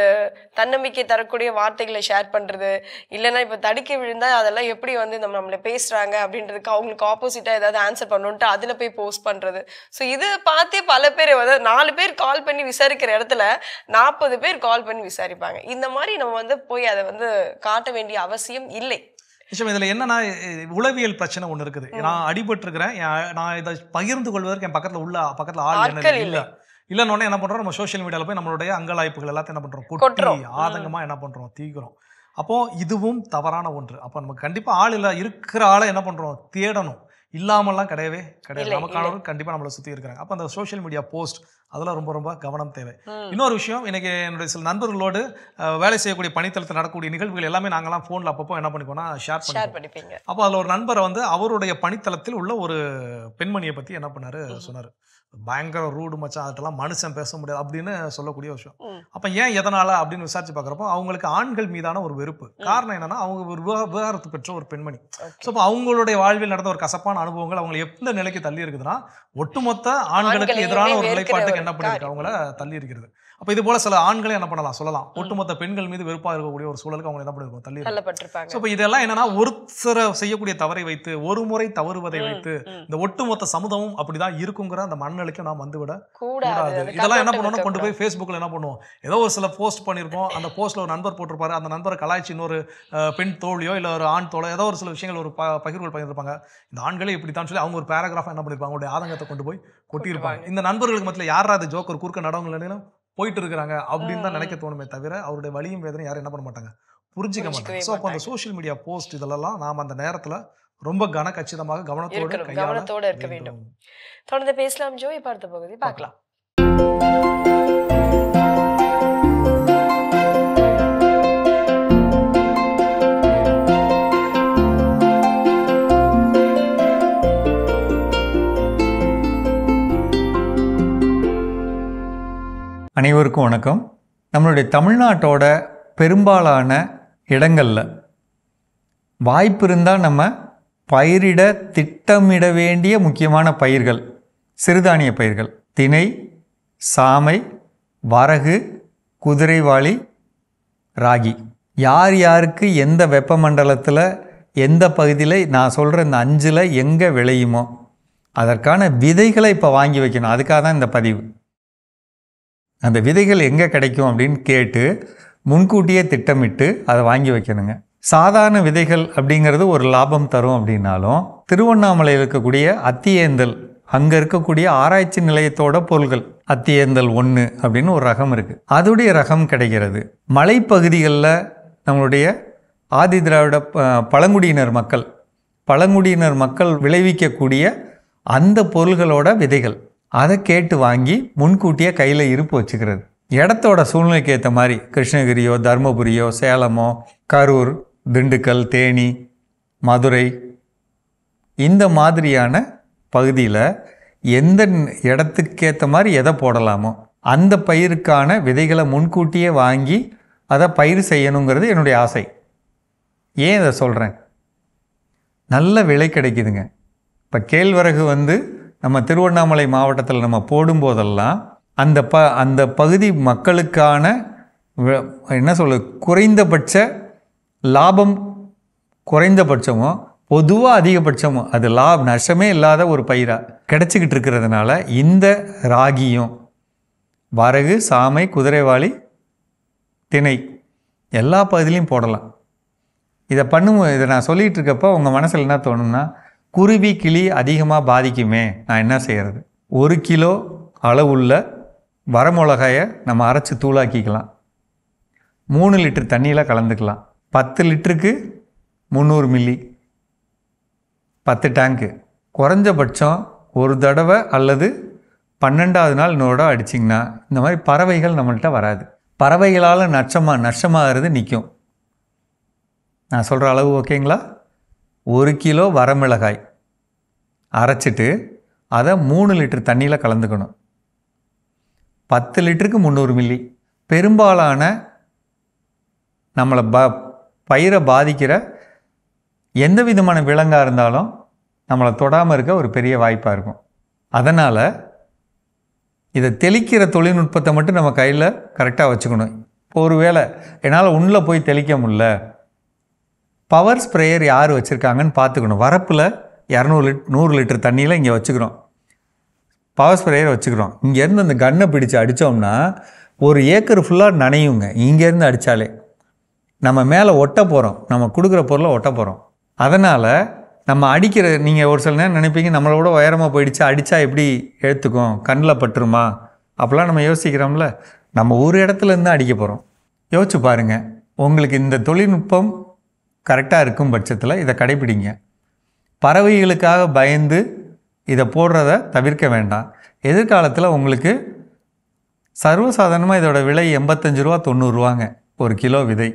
தன்னம்பிக்கை தரக்கூடிய வார்த்தைகளை ஷேர் பண்றது, இல்லைன்னா இப்போ தடுக்கி விழுந்தா அதெல்லாம் எப்படி வந்து நம்மளை பேசுறாங்க அப்படின்றதுக்கு அவங்களுக்கு ஆப்போசிட்டா ஏதாவது ஆன்சர் பண்ணணுன்ட்டு அதில் போய் போஸ்ட் பண்றது. ஸோ இது பார்த்தே பல பேர், அதாவது 4 பேர் கால் பண்ணி விசாரிக்கிற இடத்துல 40 பேர் கால் பண்ணி விசாரிப்பாங்க. இந்த மாதிரி நம்ம வந்து போய் அதை வந்து காட்ட வேண்டிய அவசியம் இல்லை. இதுல என்னன்னா, உளவியல் பிரச்சனை ஒண்ணு இருக்குது. நான் அடிபட்டு இருக்கிறேன், நான் இதை பகிர்ந்து கொள்வதற்கு என் பக்கத்துல ஆள் இல்லைன்னு என்ன பண்றோம், நம்ம சோசியல் மீடியால போய் நம்மளுடைய அங்கலாய்ப்புகள் எல்லாத்தையும் என்ன பண்றோம், கொட்டி ஆதங்கமா என்ன பண்றோம், தீக்கிறோம். அப்போது இதுவும் தவறான ஒன்று. அப்போ நம்ம கண்டிப்பாக ஆள் இல்லை, இருக்கிற ஆளை என்ன பண்ணுறோம், தேடணும். இல்லாமல்லாம் கிடையவே கிடையாது. நமக்கானவர்கள் கண்டிப்பாக நம்மளை சுற்றி இருக்கிறாங்க. அப்போ அந்த சோஷியல் மீடியா போஸ்ட் அதெல்லாம் ரொம்ப ரொம்ப கவனம் தேவை. இன்னொரு விஷயம், இன்னைக்கு என்னுடைய சில நண்பர்களோடு வேலை செய்யக்கூடிய பணித்தளத்தில் நடக்கக்கூடிய நிகழ்வுகள் எல்லாமே நாங்கள்லாம் ஃபோனில் அப்பப்போ என்ன பண்ணிப்போம்னா ஷேர் பண்ணிப்பீங்க. அப்போ அதில் ஒரு நண்பரை வந்து அவருடைய பணித்தளத்தில் உள்ள ஒரு பெண்மணியை பற்றி என்ன பண்ணாரு சொன்னார். பயங்கர ரூடு மச்சான், அதெல்லாம் மனுஷன் பேச முடியாது அப்படின்னு சொல்லக்கூடிய விஷயம். அப்போ ஏன் எதனால அப்படின்னு விசாரிச்சு பார்க்குறப்போ அவங்களுக்கு ஆண்கள் மீதான ஒரு வெறுப்பு. காரணம் என்னன்னா அவங்க ஒரு விவாகரத்து பெற்ற ஒரு பெண்மணி. ஸோ இப்போ அவங்களுடைய வாழ்வில் நடந்த ஒரு கசப்பான அனுபவங்கள் அவங்களை எந்த நிலைக்கு தள்ளி இருக்குதுன்னா, ஒட்டுமொத்த ஆண்களுக்கு எதிரான ஒரு நிலைப்பாட்டுக்கு என்ன பண்ணிருக்கு, அவங்கள தள்ளி இருக்கிறது. அப்போ இது போல சில ஆண்களே என்ன பண்ணலாம் சொல்லலாம், ஒட்டுமொத்த பெண்கள் மீது வெறுப்பாக இருக்கக்கூடிய ஒரு சூழலுக்கு அவங்க என்ன பண்ணிருக்கோம், தள்ளி. ஸோ இப்போ இதெல்லாம் என்னன்னா ஒருத்தர செய்யக்கூடிய தவறை வைத்து, ஒரு முறை தவறுவதை வைத்து இந்த ஒட்டுமொத்த சமுதாயம் அப்படிதான் இருக்குங்கிற அந்த மனநிலைக்கு நாம் வந்துவிட கூடாது. இதெல்லாம் என்ன பண்ணுவோம்னா கொண்டு போய் ஃபேஸ்புக்கில் என்ன பண்ணுவோம், ஏதோ ஒரு சில போஸ்ட் பண்ணியிருப்போம், அந்த போஸ்ட்ல ஒரு நண்பர் போட்டிருப்பாரு, அந்த நண்பரை கலாய்ச்சி இன்னொரு பெண் தோழியோ இல்லை ஒரு ஆண் தோழோ ஏதோ ஒரு சில விஷயங்கள் ஒரு பகிர்வுகள் பண்ணியிருப்பாங்க. இந்த ஆண்களே இப்படித்தான் சொல்லி அவங்க ஒரு பேராகிராஃபாக என்ன பண்ணியிருப்பாங்க, அவங்களுடைய ஆதங்கத்தை கொண்டு போய் கொட்டியிருப்பாங்க. இந்த நண்பர்களுக்கு மத்தியில் யாரா அது ஜோக்கர் குறுக்க நடவங்க போயிட்டு இருக்கிறாங்க அப்படின்னு தான் நினைக்க தோணுமே தவிர அவருடைய வலியும் வேதனை யாரும் என்ன பண்ண மாட்டாங்க, புரிஞ்சிக்க மாட்டாங்க. ஸோ அப்போ அந்த சோஷியல் மீடியா போஸ்ட் இதெல்லாம் நாம் அந்த நேரத்தில் ரொம்ப கனக்கச்சிதமாக கவனத்தோடு இருக்க வேண்டும். தொடர்ந்து பேசலாம் ஜோ. இப்போ அடுத்த பகுதி பார்க்கலாம். அனைவருக்கும் வணக்கம். நம்மளுடைய தமிழ்நாட்டோட பெரும்பாலான இடங்களில் வாய்ப்பு இருந்தால் நம்ம பயிரிட திட்டமிட வேண்டிய முக்கியமான பயிர்கள் சிறுதானிய பயிர்கள் திணை, சாமை, வரகு, குதிரைவாளி, ராகி. யார் யாருக்கு எந்த வெப்பமண்டலத்தில் எந்த பகுதியில் நான் சொல்கிற இந்த 5ல் எங்கே விளையுமோ அதற்கான விதைகளை இப்போ வாங்கி வைக்கணும். அதுக்காக தான் இந்த பதிவு. அந்த விதைகள் எங்கே கிடைக்கும் அப்படின்னு கேட்டு முன்கூட்டியே திட்டமிட்டு அதை வாங்கி வைக்கணுங்க. சாதாரண விதைகள் அப்படிங்கிறது ஒரு லாபம் தரும் அப்படின்னாலும் திருவண்ணாமலையில் இருக்கக்கூடிய அத்தியேந்தல், அங்கே இருக்கக்கூடிய ஆராய்ச்சி நிலையத்தோட பொருள்கள் அத்தியேந்தல் 1 அப்படின்னு ஒரு ரகம் இருக்குது, அதோடைய ரகம் கிடைக்கிறது. மலைப்பகுதிகளில் நம்மளுடைய ஆதி திராவிட பழங்குடியினர் மக்கள் விளைவிக்கக்கூடிய அந்த பொருள்களோட விதைகள் அதை கேட்டு வாங்கி முன்கூட்டியே கையில் இருப்பு வச்சுக்கிறது. இடத்தோட சூழ்நிலைக்கு ஏற்ற மாதிரி கிருஷ்ணகிரியோ, தருமபுரியோ, சேலமோ, கரூர், திண்டுக்கல், தேனி, மதுரை இந்த மாதிரியான பகுதியில் எந்த இடத்துக்கேற்ற மாதிரி எதை போடலாமோ அந்த பயிருக்கான விதைகளை முன்கூட்டியே வாங்கி அதை பயிர் செய்யணுங்கிறது என்னுடைய ஆசை. ஏன் இதை சொல்கிறேன், நல்ல விலை கிடைக்குதுங்க. இப்போ கேழ்வரகு நம்ம திருவண்ணாமலை மாவட்டத்தில் நம்ம போடும்போதெல்லாம் அந்த பகுதி மக்களுக்கான என்ன குறைந்தபட்ச லாபம், குறைந்தபட்சமோ பொதுவாக அதிகபட்சமோ அது நஷ்டமே இல்லாத ஒரு பயிராக கிடச்சிக்கிட்டு இருக்கிறதுனால இந்த ராகியும் வரகு, சாமை, குதிரைவாளி, திணை எல்லா பகுதியிலையும் போடலாம். இதை நான் சொல்லிகிட்டு இருக்கப்போ உங்கள் மனசில் என்ன தோணும்னா, குருவி கிளி அதிகமாக பாதிக்குமே, நான் என்ன செய்கிறது? 1 கிலோ அளவுள்ள வரமிளகாயை நம்ம அரைச்சி தூளாக்கிக்கலாம். 3 லிட்டர் தண்ணியில் கலந்துக்கலாம். 10 லிட்டருக்கு 300 மில்லி, 10 டேங்க்கு. குறைஞ்சபட்சம் ஒரு தடவை அல்லது 12வது நாள் இன்னொரு தடவை அடிச்சிங்கன்னா இந்த மாதிரி பறவைகள் நம்மள்கிட்ட வராது. பறவைகளால் நஷ்டமாகிறது நிற்கும். நான் சொல்கிற அளவு ஓகேங்களா? 1 கிலோ வரமிளகாய் அரைச்சிட்டு அதை 3 லிட்டர் தண்ணியில் கலந்துக்கணும். 10 லிட்டருக்கு 300 மில்லி. பெரும்பாலான நம்மளை பயிரை பாதிக்கிற எந்த விதமான விலங்காக இருந்தாலும் நம்மளை தொடாமல் இருக்க ஒரு பெரிய வாய்ப்பாக இருக்கும். அதனால் இதை தெளிக்கிற தொழில்நுட்பத்தை மட்டும் நம்ம கையில் கரெக்டாக வச்சுக்கணும். இப்போ ஒரு வேளை என்னால் உள்ளே போய் தெளிக்க முடியல, பவர் ஸ்ப்ரேயர் யார் வச்சுருக்காங்கன்னு பார்த்துக்கணும். வரப்பில் 100 லிட்டர் தண்ணியில் இங்கே வச்சுக்கிறோம், பவர் ஸ்ப்ரேயர் வச்சுக்கிறோம். இங்கேருந்து அந்த கன்னை பிடிச்சி அடித்தோம்னா 1 ஏக்கர் ஃபுல்லாக நனையுங்க. இங்கேருந்து அடித்தாலே நம்ம மேலே ஒட்ட போகிறோம், நம்ம கொடுக்குற பொருளை ஒட்ட போகிறோம். அதனால் நம்ம அடிக்கிற, நீங்கள் ஒரு சில நேரம் நினைப்பீங்க நம்மளோட உயரமாக போயிடுச்சு, அடித்தா எப்படி எடுத்துக்கும், கண்ணில் பட்டுருமா, அப்போலாம் நம்ம யோசிக்கிறோம்ல. நம்ம ஒரு இடத்துலேருந்து அடிக்க போகிறோம். யோசிச்சு பாருங்கள், உங்களுக்கு இந்த தொழில்நுட்பம் கரெக்டாக இருக்கும் பட்சத்தில் இதை கடைபிடிங்க. பறவைகளுக்காக பயந்து இதை போடுறத தவிர்க்க வேண்டாம். எதிர்காலத்தில் உங்களுக்கு சர்வசாதாரணமாக இதோட விலை 85 ரூபா 90 ரூபாங்க ஒரு கிலோ விதை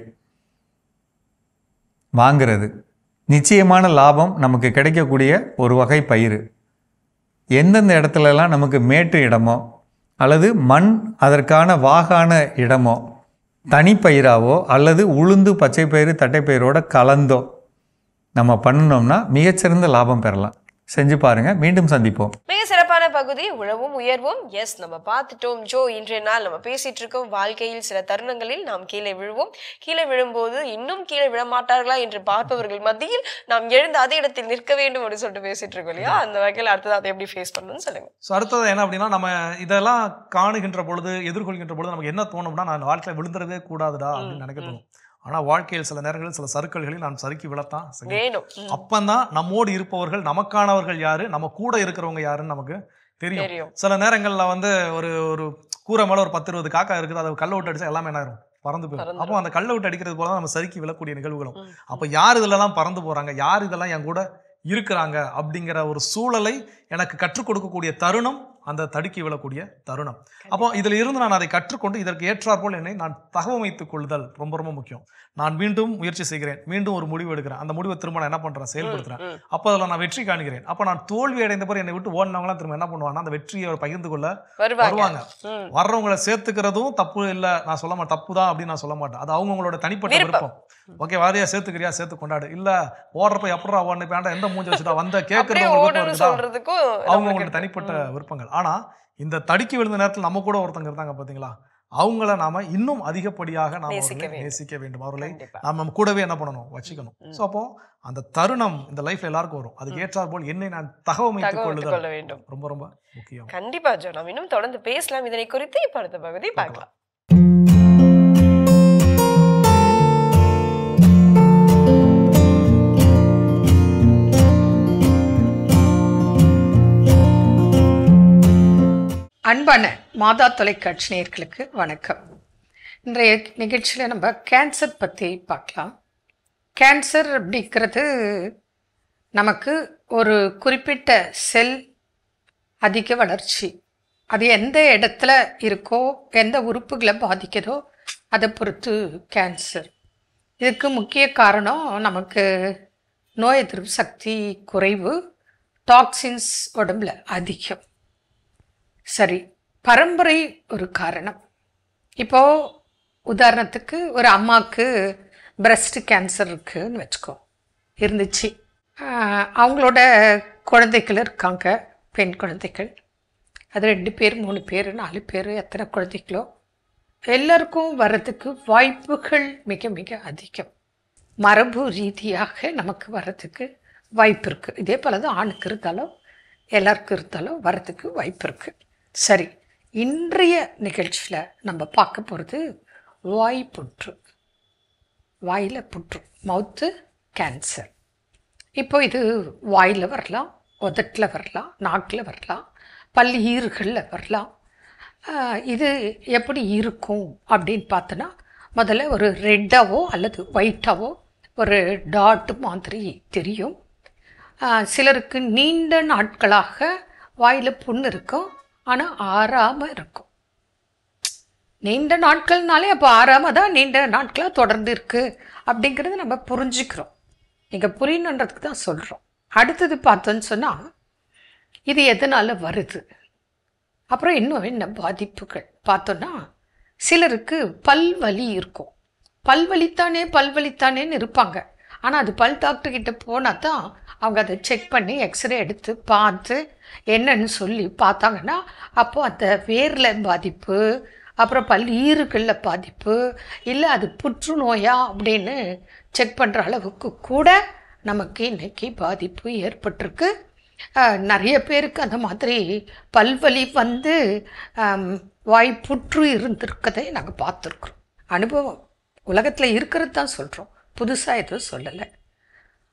வாங்கிறது. நிச்சயமான லாபம் நமக்கு கிடைக்கக்கூடிய ஒரு வகை பயிர். எந்தெந்த இடத்துலலாம் நமக்கு மேட்டு இடமோ அல்லது மண் அதற்கான வாகான இடமோ தனிப்பயிராவோ அல்லது உளுந்து பச்சைப்பயிறு தட்டைப்பயிரோட கலந்தோ நம்ம பண்ணினோம்னா மிகச்சிறந்த லாபம் பெறலாம். செஞ்சு பாருங்க. மீண்டும் சந்திப்போம். மிக சிறப்பான பகுதி உழவும் உயர்வும். எஸ், நம்ம பார்த்துட்டோம் ஜோ. இன்றைய நாள் நம்ம பேசிட்டு இருக்கோம் வாழ்க்கையில் சில தருணங்களில் நாம் கீழே விழுவோம். கீழே விழும்போது இன்னும் கீழே விழமாட்டார்களா என்று பார்ப்பவர்கள் மத்தியில் நாம் எழுந்து அதே இடத்தில் நிற்க வேண்டும் அப்படின்னு சொல்லிட்டு பேசிட்டு இருக்கோம் இல்லையா? அந்த வகையில் அடுத்தது அதை எப்படி ஃபேஸ் பண்ணணும்னு சொல்லுங்க. ஸோ அடுத்தது என்ன அப்படின்னா, நம்ம இதெல்லாம் காணுகின்ற பொழுது, எதிர்கொள்கின்ற பொழுது நமக்கு என்ன தோணும்னா, நான் வாழ்க்கையில் விழுந்துடவே கூடாதுடா அப்படின்னு நினைக்க தோணும். ஆனால் வாழ்க்கையில் சில நேரங்களில் சில சறுக்கல்களில் நாம் சறுக்கி விழத்தான் வேணும். அப்பந்தான் நம்மோடு இருப்பவர்கள், நமக்கானவர்கள் யாரு, நம்ம கூட இருக்கிறவங்க யாருன்னு நமக்கு தெரியும். சில நேரங்களில் வந்து ஒரு கூரை மேலே ஒரு 10-20 காக்கா இருக்குது, அதை கல்லை விட்டு அடிச்சா எல்லாமே என்ன ஆயிரும், பறந்து போயிடும். அப்போ அந்த கல்லை விட்டு அடிக்கிறது போல தான் நம்ம சறுக்கி விழக்கூடிய நிகழ்வுகளும். அப்போ யார் இதெல்லாம் பறந்து போறாங்க, யார் இதெல்லாம் என் கூட இருக்கிறாங்க அப்படிங்கிற ஒரு சூழலை எனக்கு கற்றுக் கொடுக்கக்கூடிய தருணம் அந்த தடுக்கி விழக்கூடிய தருணம். அப்போ இதில் இருந்து நான் அதை கற்றுக்கொண்டு இதற்கு ஏற்றாற்போல் என்னை நான் தகவமைத்துக் கொள்ளுதல் ரொம்ப ரொம்ப முக்கியம். நான் மீண்டும் முயற்சி செய்கிறேன், மீண்டும் ஒரு முடிவு எடுக்கிறேன், அந்த முடிவை திரும்ப நான் என்ன பண்றேன், செயல்படுத்துறேன். அப்போ அதில் நான் வெற்றி காணுகிறேன். அப்போ நான் தோல்வி அடைந்த பிறகு என்னை விட்டு ஓடினவங்களாம் திரும்ப என்ன பண்ணுவாங்கன்னா அந்த வெற்றியை பகிர்ந்து கொள்ள வருவாங்க. வர்றவங்களை சேர்த்துக்கிறதும் தப்பு இல்லை, நான் சொல்ல மாட்டேன், தப்பு தான் அப்படின்னு நான் சொல்ல மாட்டேன். அது அவங்களோட தனிப்பட்ட விருப்பம். ஓகே, வாரியா சேர்த்துக்கிறியா சேர்த்து கொண்டாடு, இல்ல ஓடுறப்ப எப்படா ஓடனே பேண்டா எந்த மூஞ்சி வச்சுட்டா வந்த கேட்கறது அவங்களோட தனிப்பட்ட விருப்பங்கள். ஆனா இந்த தடுக்கி விழுந்த நேரத்தில் நம்ம கூட ஒருத்தங்க இருந்தாங்க பாத்தீங்களா, அவங்கள நாம இன்னும் அதிகப்படியாக நாம நேசிக்க வேண்டும். அவர்களை நம்ம கூடவே என்ன பண்ணணும், வச்சுக்கணும். ஸோ அப்போ அந்த தருணம் இந்த லைஃப்ல எல்லாருக்கும் வரும். அதுக்கு ஏற்றாற் போல் என்னை நான் தகவமைத்துக் கொள்ள வேண்டும். ரொம்ப ரொம்ப முக்கியம். கண்டிப்பா ஜோ, நாம் இன்னும் தொடர்ந்து பேசலாம் இதனை குறித்து. இப்ப அடுத்த பகுதி பார்க்கலாம். அன்பான மாதா தொலைக்காட்சி நேயர்களுக்கு வணக்கம். இன்றைய நிகழ்ச்சியில் நம்ம கேன்சர் பற்றி பார்க்கலாம். கேன்சர் அப்படிங்கிறது நமக்கு ஒரு குறிப்பிட்ட செல் அதிக வளர்ச்சி, அது எந்த இடத்துல இருக்கோ, எந்த உறுப்புகளை பாதிக்கிறதோ அதை பொறுத்து கேன்சர். இதுக்கு முக்கிய காரணம் நமக்கு நோய் எதிர்ப்பு சக்தி குறைவு, டாக்ஸின்ஸ் உடம்புல அதிகம். சரி, பரம்பரை ஒரு காரணம். இப்போது உதாரணத்துக்கு ஒரு அம்மாவுக்கு பிரஸ்ட் கேன்சர் இருக்குதுன்னு வச்சுக்கோ, இருந்துச்சு. அவங்களோட குழந்தைகள் இருக்காங்க, பெண் குழந்தைகள். அது 2 பேர் 3 பேர் 4 பேர் எத்தனை குழந்தைகளோ எல்லாருக்கும் வர்றதுக்கு வாய்ப்புகள் மிக மிக அதிகம். மரபு ரீதியாக நமக்கு வர்றதுக்கு வாய்ப்பு இருக்குது. இதே போல் தான் ஆணுக்கு இருந்தாலும் எல்லாருக்கும் இருந்தாலும் வர்றதுக்கு வாய்ப்பு இருக்குது. சரி, இன்றைய நிகழ்ச்சியில் நம்ம பார்க்க போகிறது வாய் புற்று, வாயில் புற்று, மவுத்து கேன்சர். இப்போ இது வாயில் வரலாம், உதட்டில் வரலாம், நாக்கில் வரலாம், பல்லீறுகளில் வரலாம். இது எப்படி இருக்கும் அப்படின்னு பார்த்தோன்னா, முதல்ல ஒரு ரெட்டாவோ அல்லது ஒயிட்டாவோ ஒரு டாட் மாதிரி தெரியும். சிலருக்கு நீண்ட நாட்களாக வாயில் புண்ணு இருக்கும், ஆனால் ஆறாமல் இருக்கும். நீண்ட நாட்கள்னாலே அப்போ ஆறாமல் தான் நீண்ட நாட்களாக தொடர்ந்து இருக்குது அப்படிங்கிறது நம்ம புரிஞ்சுக்கிறோம். நீங்கள் புரியணுன்றதுக்கு தான் சொல்கிறோம். அடுத்தது பார்த்தோன்னு சொன்னால் இது எதனால் வருது, அப்புறம் இன்னும் என்ன பாதிப்புகள் பார்த்தோன்னா, சிலருக்கு பல்வலி இருக்கும். பல்வலித்தானேன்னு இருப்பாங்க. ஆனால் அது பல் டாக்டர்கிட்ட போனால் தான் அவங்க அதை செக் பண்ணி எக்ஸ்ரே எடுத்து பார்த்து என்னன்னு சொல்லி பார்த்தாங்கன்னா, அப்போது அந்த வேரில் பாதிப்பு, அப்புறம் பல்லீறுகளில் பாதிப்பு, இல்லை அது புற்றுநோயா அப்படின்னு செக் பண்ணுற அளவுக்கு கூட நமக்கு இன்றைக்கி பாதிப்பு ஏற்பட்டிருக்கு. நிறைய பேருக்கு அந்த மாதிரி பல்வலி வந்து வாய் புற்று இருந்திருக்கதை நாங்கள் பார்த்துருக்குறோம். அனுபவம் உலகத்தில் இருக்கிறது தான் சொல்கிறோம், புதுசாக எதுவும் சொல்லலை.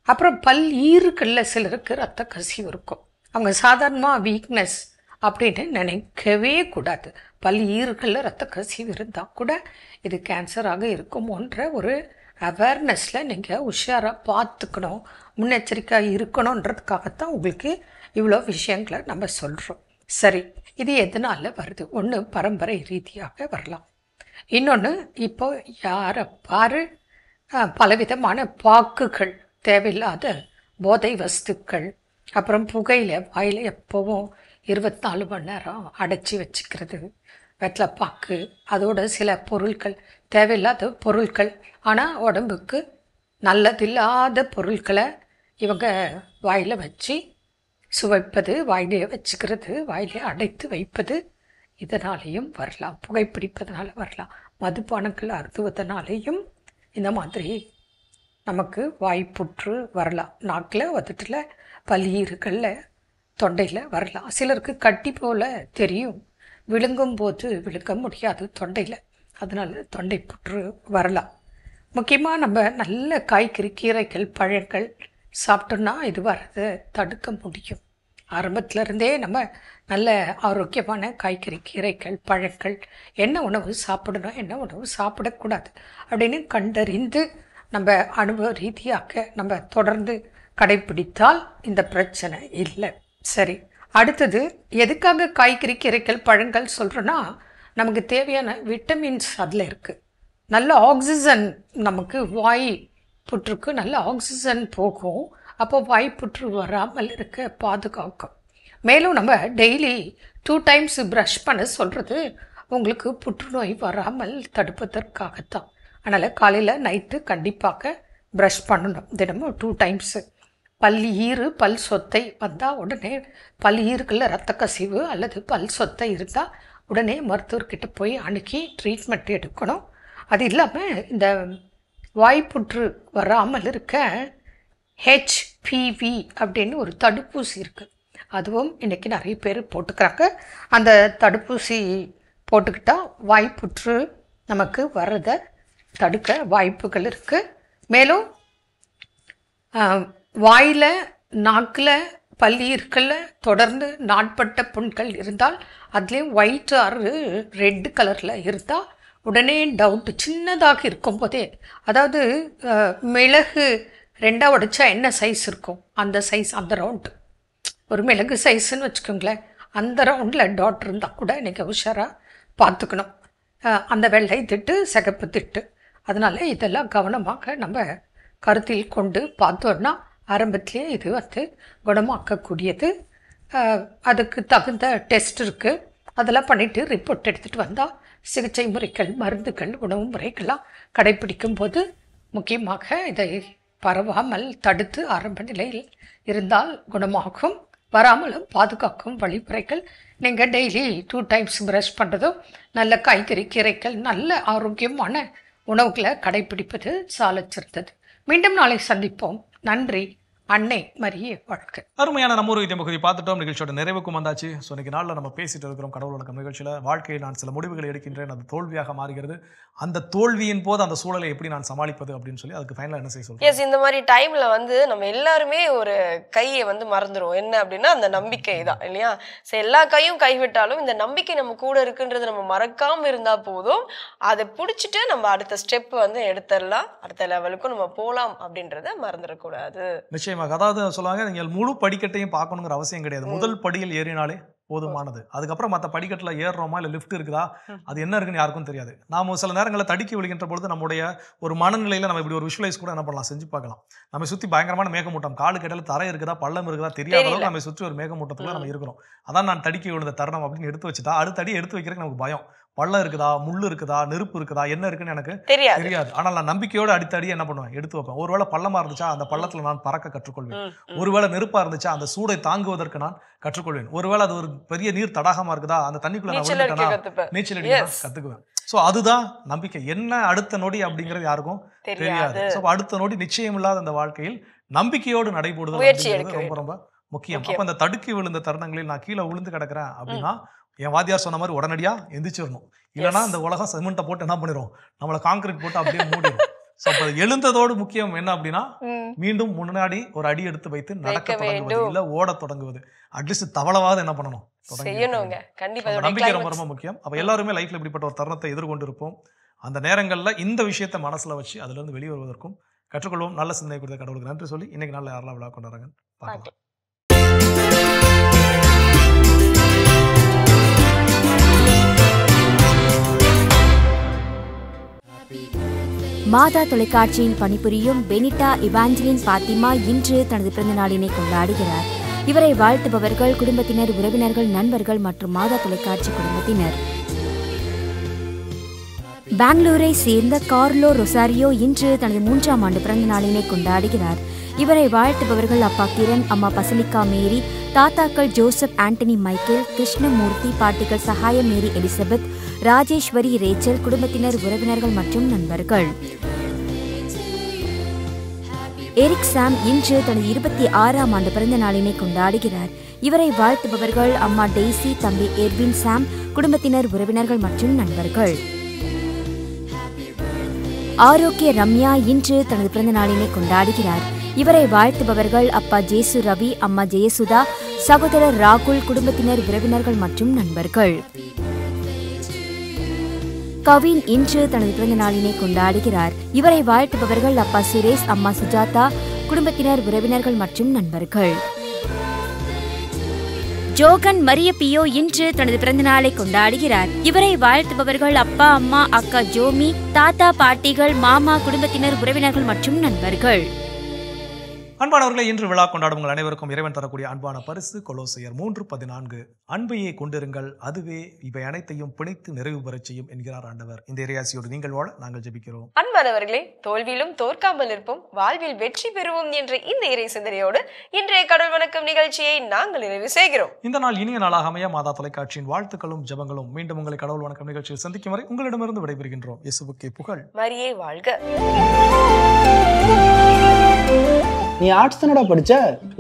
அப்புறம் பல் ஈறுகளில் சிலருக்கு ரத்த கசிவு இருக்கும். அவங்க சாதாரணமாக வீக்னஸ் அப்படின்னு நினைக்கவே கூடாது. பல் ஈறுகளில் ரத்த கசிவு இருந்தால் கூட இது கேன்சராக இருக்குமோன்ற ஒரு அவேர்னஸில் நீங்கள் உஷாராக பார்த்துக்கணும், முன்னெச்சரிக்கையாக இருக்கணுன்றதுக்காகத்தான் உங்களுக்கு இவ்வளோ விஷயங்களை நம்ம சொல்கிறோம். சரி, இது எதனால் வருது? ஒன்று பரம்பரை ரீதியாக வரலாம். இன்னொன்று இப்போ யாரை பாரு பலவிதமான பாக்குகள், தேவையில்லாத போதை வஸ்துக்கள், அப்புறம் புகையில வாயில் எப்போவும் 24 மணி நேரம் அடைச்சி வச்சுக்கிறது, வெத்தலைப்பாக்கு, அதோட சில பொருட்கள், தேவையில்லாத பொருட்கள், ஆனால் உடம்புக்கு நல்லதில்லாத பொருட்களை இவங்க வாயில் வச்சு சுவைப்பது, வாயிலே வச்சுக்கிறது, வாயிலே அடைத்து வைப்பது, இதனாலேயும் வரலாம். புகைப்பிடிப்பதனால வரலாம். மதுபானங்கள் அருந்துவதனாலேயும் இந்த மாதிரி நமக்கு வாய்ப்புற்று வரலாம். நாக்கில், உதட்டில், பல்லீறுகளில், தொண்டையில் வரலாம். சிலருக்கு கட்டி போல் தெரியும், விழுங்கும் போது விழுங்க முடியாது தொண்டையில், அதனால் தொண்டை புற்று வரலாம். முக்கியமாக நம்ம நல்ல காய்கறி, கீரைகள், பழங்கள் சாப்பிட்டோன்னா இது வர்றதை தடுக்க முடியும். ஆரம்பத்திலருந்தே நம்ம நல்ல ஆரோக்கியமான காய்கறி, கீரைகள், பழங்கள், என்ன உணவு சாப்பிடணும், என்ன உணவு சாப்பிடக்கூடாது அப்படின்னு கண்டறிந்து நம்ம அனுபவ ரீதியாக நம்ம தொடர்ந்து கடைப்பிடித்தால் இந்த பிரச்சனை இல்லை. சரி, அடுத்தது எதுக்காக காய்கறி, கீரைகள், பழங்கள் சொல்கிறோன்னா, நமக்கு தேவையான விட்டமின்ஸ் அதில் இருக்குது. நல்ல ஆக்சிஜன் நமக்கு வாய் புற்றுக்கு நல்ல ஆக்சிஜன் போகும். அப்போ வாய்ப்புற்று வராமல் இருக்க பாதுகாக்கும். மேலும் நம்ம டெய்லி 2 times ப்ரஷ் பண்ண சொல்கிறது உங்களுக்கு புற்றுநோய் வராமல் தடுப்பதற்காகத்தான். அதனால் காலையில், நைட்டு கண்டிப்பாக ப்ரஷ் பண்ணணும், தினமும் 2 times. பல் ஈறு, பல் சொத்தை வந்தால் உடனே, பல் ஈறுகளில் ரத்த கசிவு அல்லது பல் சொத்தை இருந்தால் உடனே மருத்துவர்கிட்ட போய் அணுகி ட்ரீட்மெண்ட் எடுக்கணும். அது இல்லாமல் இந்த வாய்ப்புற்று வராமல் இருக்க HPV அப்படின்னு ஒரு தடுப்பூசி இருக்குது. அதுவும் இன்றைக்கி நிறைய பேர் போட்டுக்கிறாங்க. அந்த தடுப்பூசி போட்டுக்கிட்டால் வாய்ப்புற்று நமக்கு வர்றதை தடுக்க வாய்ப்புகள் இருக்குது. மேலும் வாயில், நாக்கில், பல்லீறுகளில் தொடர்ந்து நாட்பட்ட புண்கள் இருந்தால், அதுலேயும் ஒயிட் ஆர் ரெட் கலரில் இருந்தால் உடனே டவுட்டு, சின்னதாக இருக்கும்போதே, அதாவது மிளகு 2ஆக உடைச்சா என்ன சைஸ் இருக்கும், அந்த சைஸ், அந்த ரவுண்டு, ஒரு மிளகு சைஸுன்னு வச்சுக்கோங்களேன், அந்த ரவுண்டில் டாட் இருந்தால் கூட நீங்கள் உஷாராக பார்த்துக்கணும். அந்த வெள்ளை திட்டு, சிகப்பு திட்டு, அதனால் இதெல்லாம் கவனமாக நம்ம கருத்தில் கொண்டு பார்த்தோன்னா ஆரம்பத்திலே இது வந்து குணமாக்கக்கூடியது. அதுக்கு தகுந்த டெஸ்ட் இருக்குது, அதெல்லாம் பண்ணிவிட்டு ரிப்போர்ட் எடுத்துகிட்டு வந்தால் சிகிச்சை முறைகள், மருந்துகள், உணவு முறைகள்லாம் கடைப்பிடிக்கும் போது முக்கியமாக இதை பரவாமல் தடுத்து ஆரம்ப நிலையில் இருந்தால் குணமாகும். வராமலும் பாதுகாக்கும் வழிமுறைகள், நீங்கள் டெய்லி 2 times ப்ரஷ் பண்ணுறதும், நல்ல காய்கறி, கீரைகள், நல்ல ஆரோக்கியமான உணவுகளை கடைப்பிடிப்பது சாலச் சிறந்தது. மீண்டும் நாளை சந்திப்போம். நன்றி. அன்னை மரியே வாழ்க்கை. அருமையான நம்ம ஒரு வைத்தியம் பகுதி பார்த்துட்டோம். நிகழ்ச்சியோட நிறைவுக்கும் வந்தாச்சு. ஸோ இன்னைக்கு நாளில் நம்ம பேசிட்டு இருக்கிறோம் கடவுள் வணக்கம் நிகழ்ச்சியில். வாழ்க்கையை நான் சில முடிவுகளை எடுக்கின்றேன், அது தோல்வியாக மாறுகிறது. அந்த தோல்வியின் போது அந்த சூழலை எப்படி நான் சமாளிப்பது அப்படின்னு சொல்லி அதுக்கு ஃபைனலாக என்ன செய்ய சொல்றேன்? எஸ், இந்த மாதிரி டைம்ல வந்து நம்ம எல்லாருமே ஒரு கையை வந்து மறந்துடும். என்ன அப்படின்னா அந்த நம்பிக்கை தான், இல்லையா? ஸோ எல்லா கையும் கைவிட்டாலும் இந்த நம்பிக்கை நம்ம கூட இருக்குன்றது நம்ம மறக்காம இருந்தா போதும். அதை பிடிச்சிட்டு நம்ம அடுத்த ஸ்டெப் வந்து எடுத்துடலாம், அடுத்த லெவலுக்கும் நம்ம போகலாம் அப்படின்றத மறந்துடக்கூடாது. நிச்சயமாக. அதாவது சொல்லுவாங்க, நீங்கள் முழு படிக்கட்டையும் பார்க்கணுங்கிற அவசியம் கிடையாது. முதல் படியில் ஏறினாலே போதுமானது. அதுக்கப்புறம் மற்ற படிக்கட்டில் ஏறுறோமா இல்லை லிஃப்ட் இருக்குதா, அது என்ன இருக்குன்னு யாருக்கும் தெரியாது. நாம் சில நேரங்களில் தடுக்கி விழுகின்ற பொழுது நம்முடைய ஒரு மனநிலையில் நம்ம இப்படி ஒரு விஷுவலைஸ் கூட என்ன பண்ணலாம், செஞ்சு பார்க்கலாம். நம்ம சுற்றி பயங்கரமான மேகமூட்டம், காலுக்கு இடையில தரை இருக்குதா, பள்ளம் இருக்குதா தெரியாத அளவுக்கு நம்ம சுற்றி ஒரு மேகமூட்டத்தில் நம்ம இருக்கிறோம். அதான் நான் தடுக்கி விழுந்த தருணம் அப்படின்னு எடுத்து வச்சுட்டா அடுத்த அடி எடுத்து வைக்கிறதுக்கு நமக்கு பயம். பள்ளம் இருக்குதா, முள்ளு இருக்குதா, நெருப்பு இருக்குதா, என்ன இருக்குன்னு எனக்கு தெரியாது. ஆனால் நான் நம்பிக்கையோடு அடுத்தடி என்ன பண்ணுவேன், எடுத்து வைப்பேன். ஒருவேளை பள்ளமா இருந்துச்சா அந்த பள்ளத்துல நான் பறக்க கற்றுக்கொள்வேன். ஒருவேளை நெருப்பா இருந்துச்சா அந்த சூடை தாங்குவதற்கு நான் கற்றுக்கொள்வேன். ஒருவேளை அது ஒரு பெரிய நீர் தடாகமா இருக்குதா, அந்த தண்ணிக்குள்ள நான் விழுந்துட்டேனா நீச்சல் அடிக்க கத்துக்குவேன். ஸோ அதுதான் நம்பிக்கை. என்ன அடுத்த நொடி அப்படிங்கிறது யாருக்கும் தெரியாது. ஸோ அடுத்த நொடி நிச்சயம் இல்லாத அந்த வாழ்க்கையில் நம்பிக்கையோடு நடைபோடுதல் ரொம்ப ரொம்ப முக்கியம். அப்ப அந்த தடுக்கி விழுந்த தருணங்களில் நான் கீழே விழுந்து கிடக்கிறேன் அப்படின்னா என் வாத்தியார் சொன்ன மாதிரி உடனடியா எந்திரிச்சிடணும். இல்லைன்னா இந்த உலகம் சிமெண்ட்டை போட்டு என்ன பண்ணிடும், நம்மளை கான்கிரீட் போட்டு அப்படியே மூடிடும். ஸோ அப்போ எழுந்ததோடு முக்கியம் என்ன அப்படின்னா மீண்டும் முன்னாடி ஒரு அடி எடுத்து வைத்து நடக்க தொடங்குவது இல்லை ஓட தொடங்குவது. அட்லீஸ்ட் தவளவாவது என்ன பண்ணணும், நம்பிக்கை ரொம்ப ரொம்ப முக்கியம். அப்போ எல்லாருமே லைஃப்ல இப்படிப்பட்ட ஒரு தருணத்தை எதிர்கொண்டு இருப்போம். அந்த நேரங்களில் இந்த விஷயத்தை மனசுல வச்சு அதுல இருந்து வெளியே வருவதற்கும் கற்றுக்கொள்வோம். நல்ல சிந்தனை கொடுத்த கடவுளுக்கு நன்றி சொல்லி இன்னைக்கு நாளில் யாரெல்லாம் விழா கொண்டாடுறாங்க பார்க்கலாம். மாதா தொலைக்காட்சியில் பணிபுரியும் பெனிட்டா இவாஞ்சலின் பாத்திமா இன்று தனது பிறந்த நாளினை கொண்டாடுகிறார். இவரை வாழ்த்துபவர்கள் குடும்பத்தினர், உறவினர்கள், நண்பர்கள் மற்றும் மாதா தொலைக்காட்சி குடும்பத்தினர். பெங்களூரை சேர்ந்த கார்லோ ரொசாரியோ இன்று தனது 3ஆம் ஆண்டு பிறந்த நாளினை கொண்டாடுகிறார். இவரை வாழ்த்துபவர்கள் அப்பா கிரண், அம்மா பசலிகா மேரி, தாத்தாக்கள் ஜோசப் ஆண்டனி மைக்கேல், கிருஷ்ணமூர்த்தி, பாட்டிகள் சகாய மேரி எலிசபெத், ராஜேஸ்வரி, ரேச்சல், குடும்பத்தினர், உறவினர்கள் மற்றும் நண்பர்கள். எரிக் சாம் இன்று தனது 26ஆம் ஆண்டு பிறந்த நாளினை கொண்டாடுகிறார். இவரை வாழ்த்துபவர்கள் அம்மா டெய்சி, தம்பி எர்வின் சாம், குடும்பத்தினர், உறவினர்கள் மற்றும் நண்பர்கள். ஆரோக்கிய ரம்யா இன்று தனது பிறந்த நாளினை கொண்டாடுகிறார். இவரை வாழ்த்துபவர்கள் அப்பா ஜேசு ரவி, அம்மா ஜெயசுதா, சகோதரர் ராகுல், குடும்பத்தினர், உறவினர்கள் மற்றும் நண்பர்கள். கவின் இன்று தனது பிறந்த நாளினை கொண்டாடுகிறார். இவரை வாழ்த்துபவர்கள் அப்பா சுரேஷ், அம்மா சுஜாதா, குடும்பத்தினர், உறவினர்கள் மற்றும் நண்பர்கள். ஜோகன் மரிய பியோ இன்று தனது பிறந்த நாளை கொண்டாடுகிறார். இவரை வாழ்த்துபவர்கள் அப்பா, அம்மா, அக்கா ஜோமி, தாத்தா, பாட்டிகள், மாமா, குடும்பத்தினர், உறவினர்கள் மற்றும் நண்பர்கள். அன்பானவர்களை, இன்று விழா கொண்டாடும் உங்கள் அனைவருக்கும் இறைவன் தரக்கூடிய அன்பான பரிசு கொலோசையர் 3:14 அன்பையே கொண்டிருங்கள், அதுவே இவை அனைத்தையும் பிணைத்து நிறைவு பெறச் செய்யும் என்கிறார் ஆண்டவர். இந்த இறையாசியோடு நீங்கள் வாழ நாங்கள் ஜெபிக்கிறோம். அன்பானவர்களே, தோல்வியிலும் தோற்காமல் இருப்போம், வாழ்வில் வெற்றி பெறுவோம் என்ற இந்த இறை சிந்தனையோடு இன்றைய கடவுள் வணக்கம் நிகழ்ச்சியை நாங்கள் நிறைவு செய்கிறோம். இந்த நாள் இனிய நாளாக அமைய மாதா தொலைக்காட்சியின் வாழ்த்துக்களும் ஜெபங்களும். மீண்டும் உங்களை கடவுள் வணக்கம் நிகழ்ச்சியில் சந்திக்கும் வரை உங்களிடமிருந்து விடைபெறுகின்றோம். இயேசுவுக்கே புகழ், மரியே வாழ்க. நீ ஆர்ட்ஸ் தானடா படிச்ச,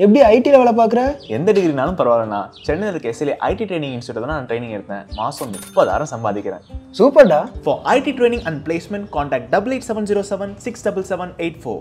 எப்படி ஐடில வேலை பார்க்குற? எந்த டிகிரினாலும் பரவாயில்லண்ணா. சென்னையில் இருக்க எஸ்எல்ஏ ஐடி ட்ரைனிங் இன்ஸ்டியூட் தான் நான் ட்ரைனிங் எடுத்தேன். மாதம் 30,000 சம்பாதிக்கிறேன். சூப்பர்டா. For IT training and placement contact 8870767784.